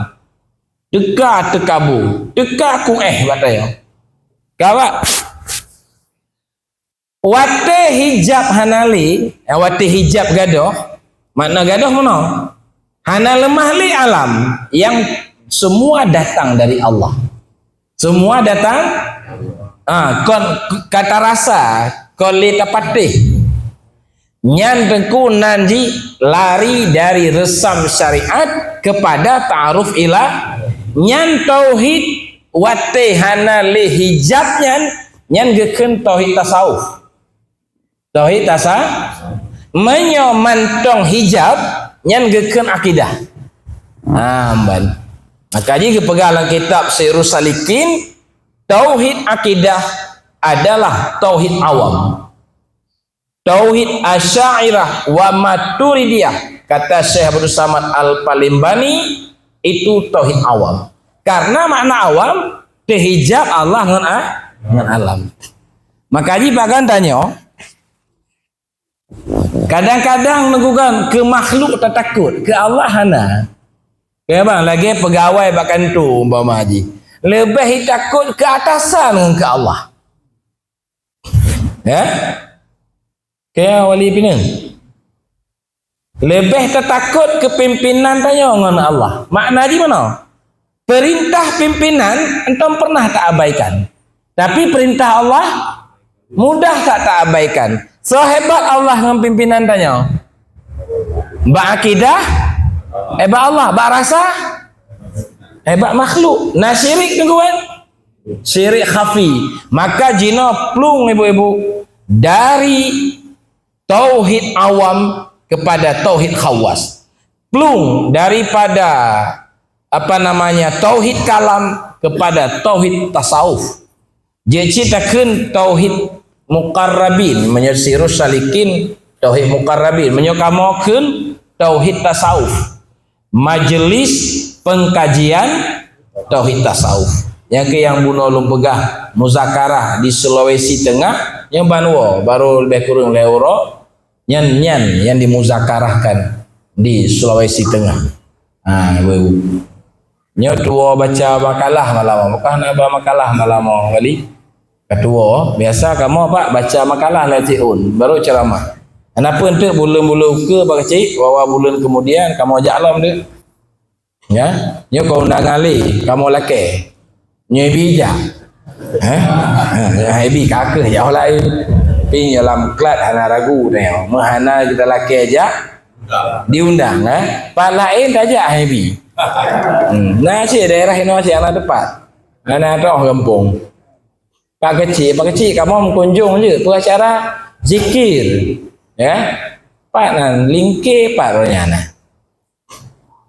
Dekat tekabu. Dekat ku buat tanya. Kawak. Wate hijab hanali. Wate hijab gadoh. Makna gadoh mana? Hana lemah li alam. Yang semua datang dari Allah. Semua datang kon kata rasa kon li tapatih nyan tengku nanti lari dari resam syariat kepada ta'aruf ilah nyan tauhid wate hana li hijab nyan geken tauhid tasawuf menyomantong hijab nyan geken akidah amban. Maka jika pegalang kitab Sirus Salikin, tauhid akidah adalah tauhid awam. Tauhid Asy'ariyah wa Maturidiyah, kata Syekh Abdul Samad Al-Palimbani, itu tauhid awam. Karena makna awam terhijab Allah dengan alam. Maka jika bagan tanya, kadang-kadang negukan ke makhluk tak takut, ke Allah hana. Ya bang, lagi pegawai bahkan tu umpama haji. Lebih takut ke atasan dengan ke Allah. Ya? Kayak wali pimpinan. Lebih tertakut ke pimpinan tanya dengan Allah. Makna di mana? Perintah pimpinan entam pernah tak abaikan. Tapi perintah Allah mudah tak abaikan. Sehebat Allah dengan pimpinan tanya. Mbak akidah hebat Allah, bak rasa hebat makhluk. Nah syirik tuan, syirik khafi. Maka jina plung ibu-ibu dari tauhid awam kepada tauhid khawas. Plung daripada tauhid kalam kepada tauhid tasawuf. Dia ceritakan tauhid muqarrabin, menyesirus salikin tauhid muqarrabin, menyokamakan tauhid tasawuf. Majelis pengkajian tauhid tasawuf. Yang bunuh lumpegah muzakarah di Sulawesi Tengah yang banwa baru lebih kurang leuro nyan yang dimuzakarahkan di Sulawesi Tengah. Ibu. Nyo tua baca makalah malam. Bukan nak baca makalah malam kali. Ketua biasa kamu pak baca makalah latiun baru ceramah. Kenapa untuk bulan-bulan ke bakcik bawa bulan kemudian kamu ajak alam dia. Ya, nyo kau undang ali, kamu laki. Nyo bijak. Hebi kakak jauh lain. Pi dalam kelas hana ragu tengok. Mahana kita laki aja diundang Pak lain tajak hebi. Nah, si daerah ini masih anak tepat. Anak roh kampung. Pak kecil kamu mengunjung je pengacara zikir. Ya, Pak nan lingke Pak rohnya.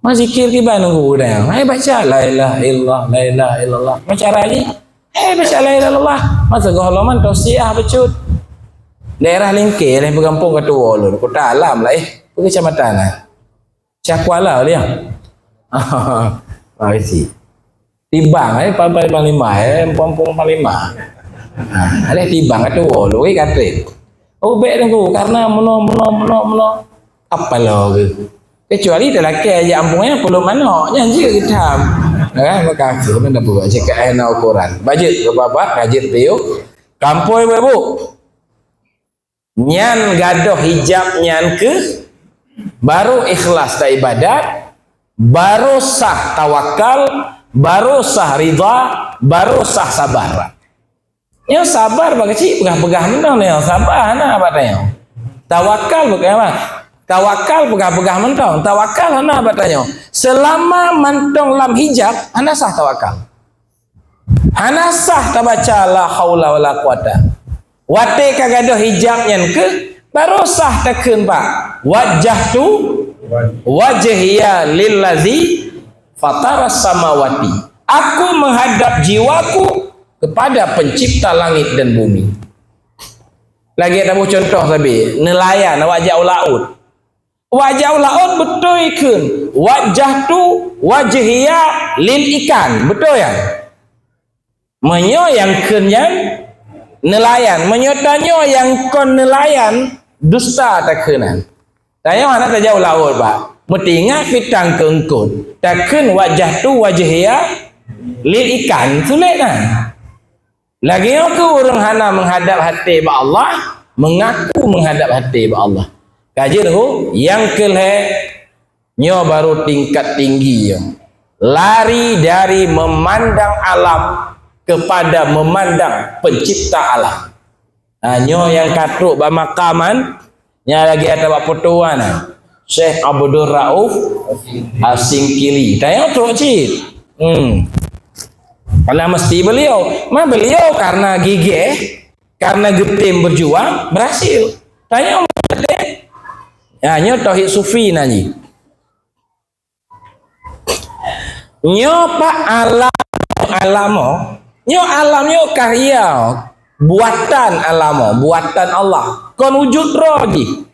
Mas zikir kita nunggu dah. Hai baca la ilaha illallah, la ilaha illallah. Baca lagi. Baca la ilaha illallah. Masa halaman tausiah becut. Daerah lingke yang berkampung ketua lu. Kota alam lah pergi kecamatan lah. Cakwala dia. Makasih. Tibang Panglima, Pompong Panglima. Ada tibang ketua lu katrit. Oh baik tunggu karena meno apa lo kecuali lelaki aja ampungnya belum mana nyanyi kita maka aku mana buat cakap ukuran budget ke bapak budget piu kampoi ibu nyan gadoh hijab nyan ke baru ikhlas tak ibadat baru sah tawakal baru sah ridha baru sah sabar. Yang sabar bagi pegah-pegah mentang yang sabar hana apa tanya. Tawakal bukan apa? Tawakal pegah-pegah mentang. Tawakal hana apa tanya. Selama mentong lam hijab hana sah tawakal. Hana sah tabaca la haula wala quwata. Wate kagadoh hijab nyen ke baru sah teken pak. Wajjahtu wajhiya lillazi fataras samawati. Aku menghadap jiwaku kepada pencipta langit dan bumi. Lagi ada contoh tapi nelayan awak jauh laut. Wajah laut betul ikan. Wajah tu wajhiya lil ikan. Betul ya? Menyo yang kenyan nelayan. Menyo tanyo yang kon nelayan dusta tak kenan. Tanyo anak tak jauh laut pak. Metinga fitang keengkut. Takkan wajah tu wajhiya lil ikan. Sulit kan? Lagi aku orang hana menghadap hati ba Allah. Mengaku menghadap hati ba Allah. Kaji tu yang kelih nyo baru tingkat tinggi yo. Lari dari memandang alam kepada memandang pencipta alam. Nyo yang katuk ba makaman nya lagi ada bak fotoan Syekh Abdul Rauf Asingkili. Tanya tu cik. Kalau mesti beliau karena gigih, karena getim berjuang berhasil. Tanya ya, nyo tauhid sufi nanyi. Nyo pak alamo, nyo alam nyo karya, buatan alamo, buatan Allah. Kon wujud roji.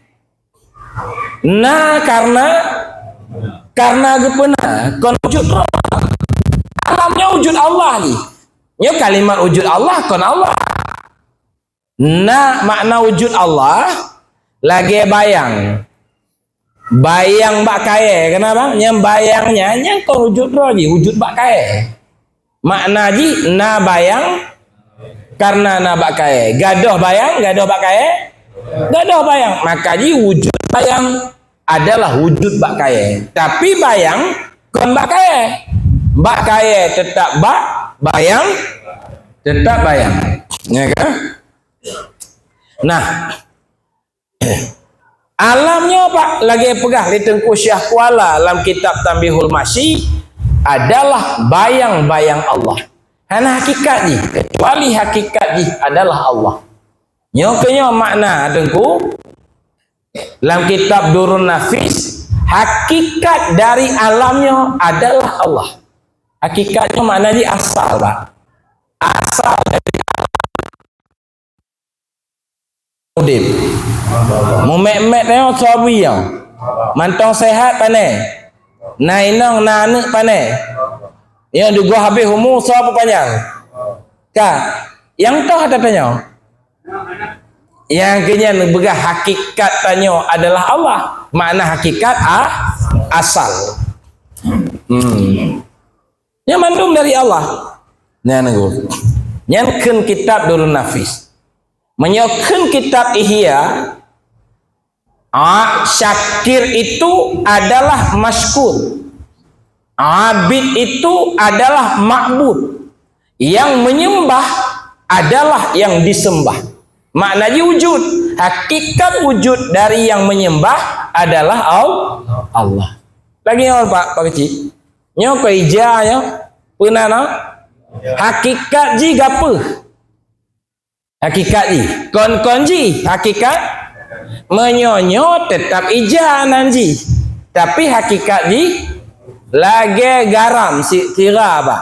Nah karena gepena kon wujud roh. Alamnya wujud Allah ni. Nyo kalimat wujud Allah kon Allah. Nah makna wujud Allah lagi bayang bak kae. Kenapa? Yang bayangnya yang kau wujud roh ji, wujud bak kae. Makna ji na bayang karena na bak kae. Gadoh bayang, gadoh bak kae. Gadoh bayang. Maka ji wujud bayang adalah wujud bak kae. Tapi bayang kon bak kae. Bak kae tetap bak, bayang tetap bayang. Ya kan? Nah, alamnya pak lagi pegah di Tengku Syah Kuala dalam kitab Tambihul Masyi adalah bayang-bayang Allah. Hanya hakikat ni, kecuali hakikat ni adalah Allah. Nyokenyo makna Tengku dalam kitab Durun Nafis, hakikat dari alamnya adalah Allah. Hakikatnya makna ni asal pak. Asal dari udip. Mumek-mek tengok sabi yang mantong sehat pane. Nainong nanek pane. Yang juga habis umur siapa panjang? Kak, yang toh ada tanya. Yang kenya begah hakikat tanya adalah Allah. Makna hakikat asal. Yang mandung dari Allah. Nyanken kitab Durun Nafis. Menyokan kitab Ihya. Syakir itu adalah masykur. Abid itu adalah ma'bud. Yang menyembah adalah yang disembah. Maknanya wujud. Hakikat wujud dari yang menyembah adalah Allah. Lagi yang Pak kecil. Nyo ko ija nyo. Pernah no? Hakikat ji gapa? Hakikat ji. Kon ji hakikat menyonyo tetap ija nanji. Tapi hakikat ji lagi garam sira apa?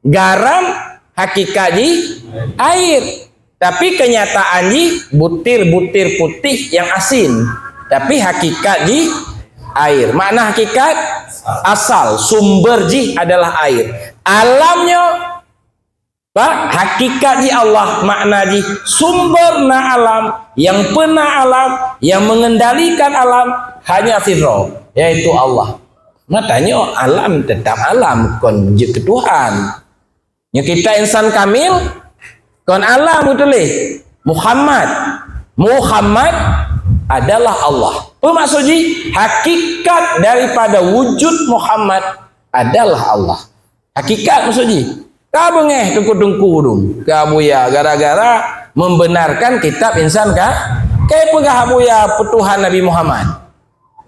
Garam hakikat ji air. Tapi kenyataan ji butir-butir putih yang asin. Tapi hakikat ji air. Makna hakikat asal, sumber ji adalah air. Alamnya Pak, hakikat ji Allah, makna ji sumber na alam, yang pernah alam, yang mengendalikan alam hanya firro, yaitu Allah. Matanya alam tetap alam, kon je ke Tuhan. Ya kita insan kamil, kon alam betul Muhammad adalah Allah. Apa maksud ji? Hakikat daripada wujud Muhammad adalah Allah. Hakikat maksud ji. Kamu ngeh tungku-tungku dong. Kamu ya gara-gara membenarkan kitab insan kah? Kayak pegah ya petuhan Nabi Muhammad.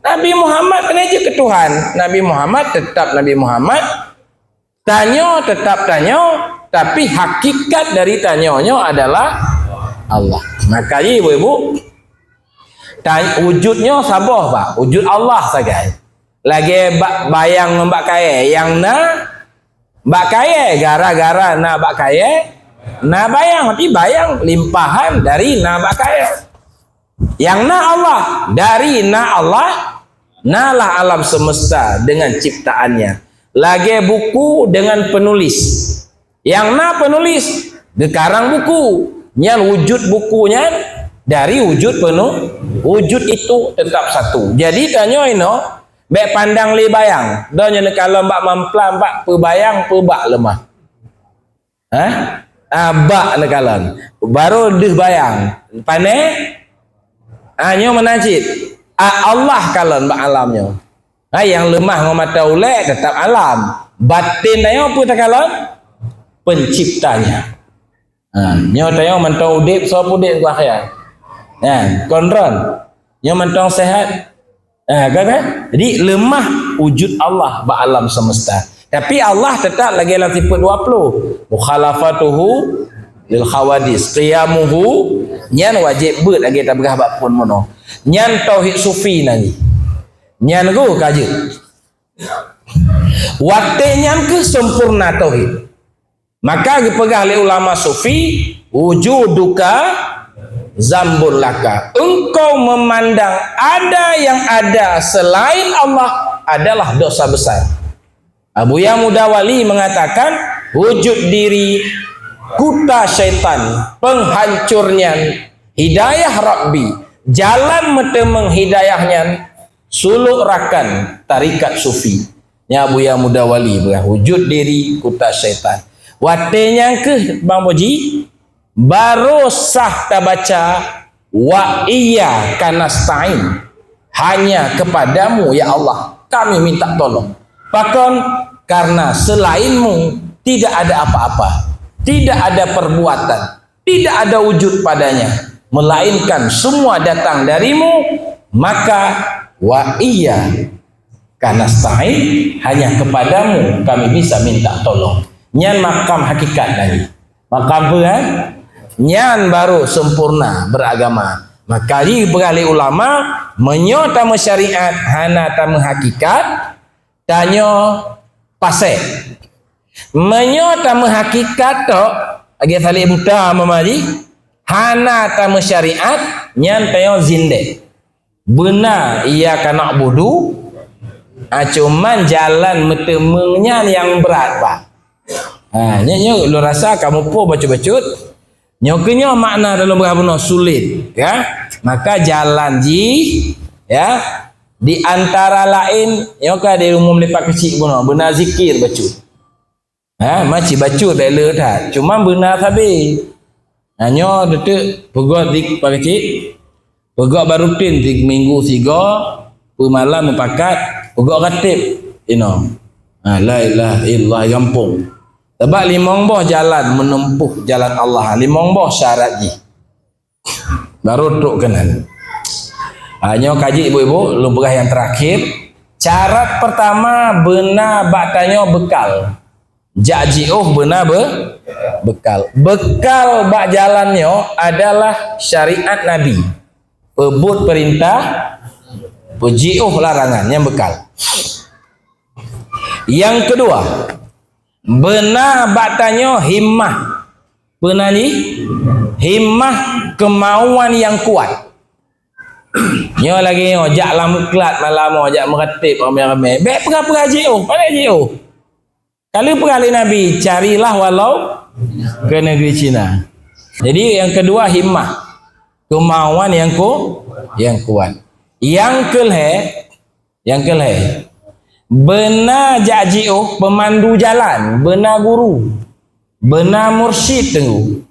Nabi Muhammad kena je ke Tuhan. Nabi Muhammad tetap Nabi Muhammad. Tanyo tetap tanyo, tapi hakikat dari tanyonyo adalah Allah. Maka ibu-ibu, wujudnya sabah pak, wujud Allah saja. Lagi bayang mbak kaya, yang na mbak kaya gara-gara na mbak kaya, na bayang, tapi bayang limpahan dari na mbak kaya. Yang na Allah, dari na Allah Nalah alam semesta dengan ciptaannya. Lagi buku dengan penulis. Yang na penulis gekarang buku. Yang wujud bukunya dari wujud penuh. Wujud itu tetap satu. Jadi tanya ino, bek pandang li bayang. Donya kalau mbak mamplan mbak pebayang pebak lemah. Bak nekalan. Baru deh bayang. Pane nyo menajid. Allah kalon mbak alamnya. Yang lemah ngomata ulek tetap alam. Batin ayo apa tak kalon? Penciptanya. Nyo tayo mentong udip so udip ku akhir. Kontrol. Nyo mentong sehat. Kan? Jadi lemah wujud Allah mbak alam semesta. Tapi Allah tetap lagi dalam sifat 20. Mukhalafatuhu lil khawadis. Qiyamuhu nyan wajib ber lagi tak berhabak pun mono. Nyan tauhid sufi nanti. Nyan go kaje. Waktu nyan ke sempurna tauhid. Maka dipegah oleh ulama sufi, wujuduka zambul laka. Engkau memandang ada yang ada selain Allah adalah dosa besar. Buya Mudawali mengatakan wujud diri kuta syaitan, penghancurnya hidayah Rabbi. Jalan metemeng hidayahnya suluk rakan tarikat sufi. Ya Buya Mudawali wujud diri kuta syaitan. Watenya ke Bang Boji baru sah ta baca wa iya kanastain. Hanya kepadamu ya Allah kami minta tolong. Pakon karena selainmu tidak ada apa-apa, tidak ada perbuatan, tidak ada wujud padanya, melainkan semua datang darimu. Maka wa iya kanastain, hanya kepadamu kami bisa minta tolong. Nyan makam hakikat lagi. Makam apa kan? Nyan baru sempurna beragama. Maka beralih ulama menyota syariat hana tamu hakikat tanyo pasek. Menyota hakikat tok agi salik buta mamali hana tamu syariat nyan tayo zinde. Benar ia kana budu cuman jalan metemengnya yang berat pak. Nyo lu rasa kamu po bacut-bacut nyokenyo makna dalam berapa sulit ya. Maka jalan ya di antara lain nyoka di umum lepak kecil pun benar zikir bacut. Macam bacut bela dah. Cuma benar tapi nyo detik pegot dik pak kecil. Pegot baru rutin 3 minggu 3 malam mempakat pegot ratib la ilaha illallah gampung. Sebab 5 boh jalan menempuh jalan Allah. 5 boh syarat ji. Baru tuk kenan. Hanya kaji ibu-ibu lumrah yang terakhir. Syarat pertama benar baktanya bekal. Jaji'uh benar bekal. Bekal bak jalannya adalah syariat Nabi. Pebut perintah, peji'uh larangan yang bekal. Yang kedua, benar baktanya himmah. Benar ni? Himmah kemauan yang kuat. Nyo lagi jak lamuklat malam jak meretip ramai-ramai. Baik perga JO, pada JO. Kalau pergi Nabi carilah walau ke negeri Cina. Jadi yang kedua himmah. Kemauan yang kuat. Yang kelhe benar JO pemandu jalan, benar guru, benar mursyid tenggu.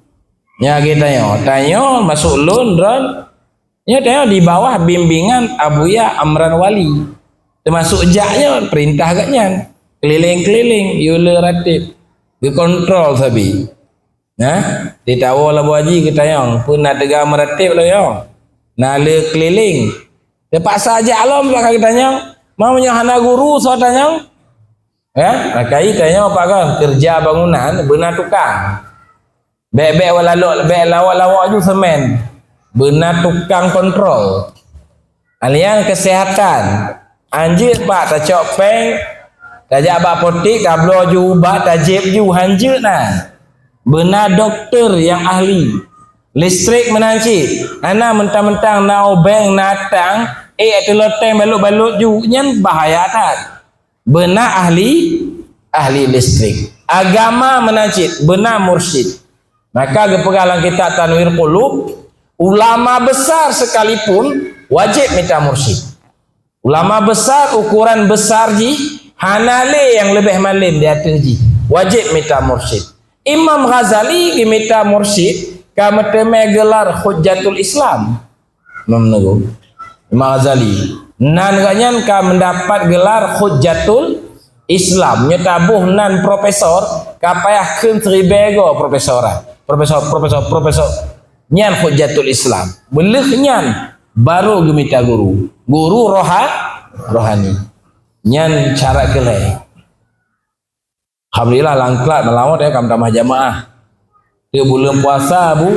Ya kita tanya masuk lun dron. Ya tanya di bawah bimbingan Abuya Amran Wali. Termasuk jaknya perintah agaknya. Keliling-keliling yula ratib. Dikontrol sabi. Ditawa lah Bu Haji kita yang pun nak tegar meratib lah yang. Nala keliling. Terpaksa ajak alam belakang kita yang. Mau hana guru so tanya. Rakai tanya apa kan? Kerja bangunan benar tukang. Bek-bek bek lawak-lawak ju semen. Benar tukang kontrol. Alian kesehatan. Anjir pak tak cok peng. Tajak bak potik kablo ju ubah tajib ju hanjir nah. Benar doktor yang ahli. Listrik menancik. Ana mentang-mentang nau beng natang tu loteng balut-balut ju nyen bahaya tak. Benar ahli listrik. Agama menajid, benar mursyid. Maka gepegalan kita Tanwir Qulub, ulama besar sekalipun wajib minta mursyid. Ulama besar ukuran besar ji, hanale yang lebih malim di atas ji, wajib minta mursyid. Imam Ghazali minta mursyid kama teme gelar Hujjatul Islam. Imam Ghazali nan ganyan ka mendapat gelar Hujjatul Islam nyetabuh nan profesor kapayah keun tribego profesor nyan Hujjatul Islam beleh nyan baru gemita guru rohani nyan cara kelai. Alhamdulillah langklat melawat ya kam tamah jamaah dia bulan puasa bu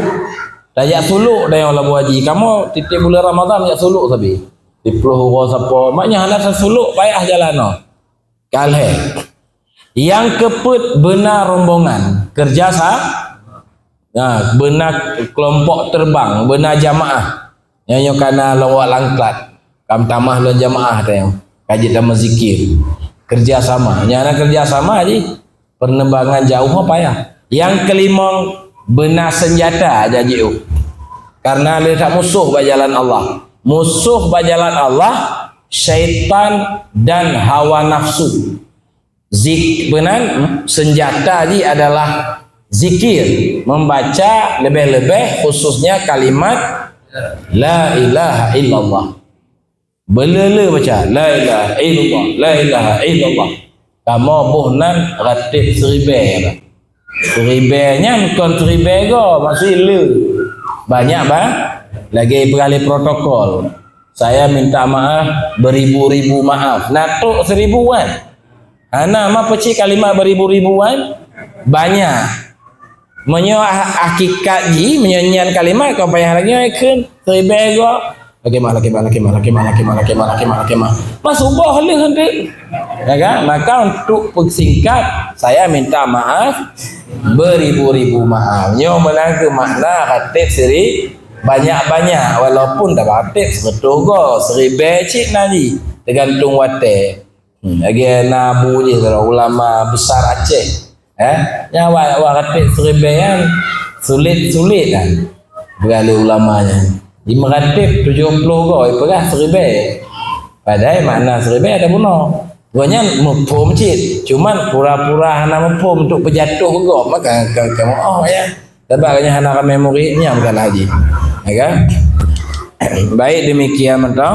dayak suluk dah yang labu haji kamu titik bulan Ramadan dayak suluk tapi di peluh siapa maknya hendak suluk payah jalan no. Kalhe yang keput benar rombongan kerja benar kelompok terbang benar jamaah yang kana lawak langklat kam tamah lo jamaah tayang kaji tamah zikir kerja sama nyana kerja sama aja penerbangan jauh apa ya. Yang kelima benar senjata aja jiu karena lihat musuh bajalan Allah, musuh bajalan Allah syaitan dan hawa nafsu. Benar senjata ji adalah zikir, membaca lebih-lebih khususnya kalimat la ilaha illallah. Belele baca la ilaha illallah, la ilaha illallah. Kamu buhnan ratib seribenya kontribego masih lu banyak bang lagi beralih protokol. Saya minta maaf beribu-ribu maaf natuk 1000-an ana mah peci kalimat beribu-ribuan banyak menyo hakikat ji menyanyian kalimat kau payah lagi kan seribego lagi mah mas ubah leh hendak ya kan. Maka untuk persingkat saya minta maaf beribu-ribu maaf nyo menang ke makna khatib seri banyak-banyak walaupun tak khatib sebetul go seribe cik nadi tergantung wate lagi nabu je ulama besar Aceh nyawa khatib seribe yang sulit kan beralih ulamanya di meratib 70 go perah seribe padahal makna seribe ada bunuh guanya mufhum cik cuman pura-pura hana mufhum untuk pejatuh go maka kamu ya sebabnya hana memori nya bukan haji ya kan. Baik demikian mentang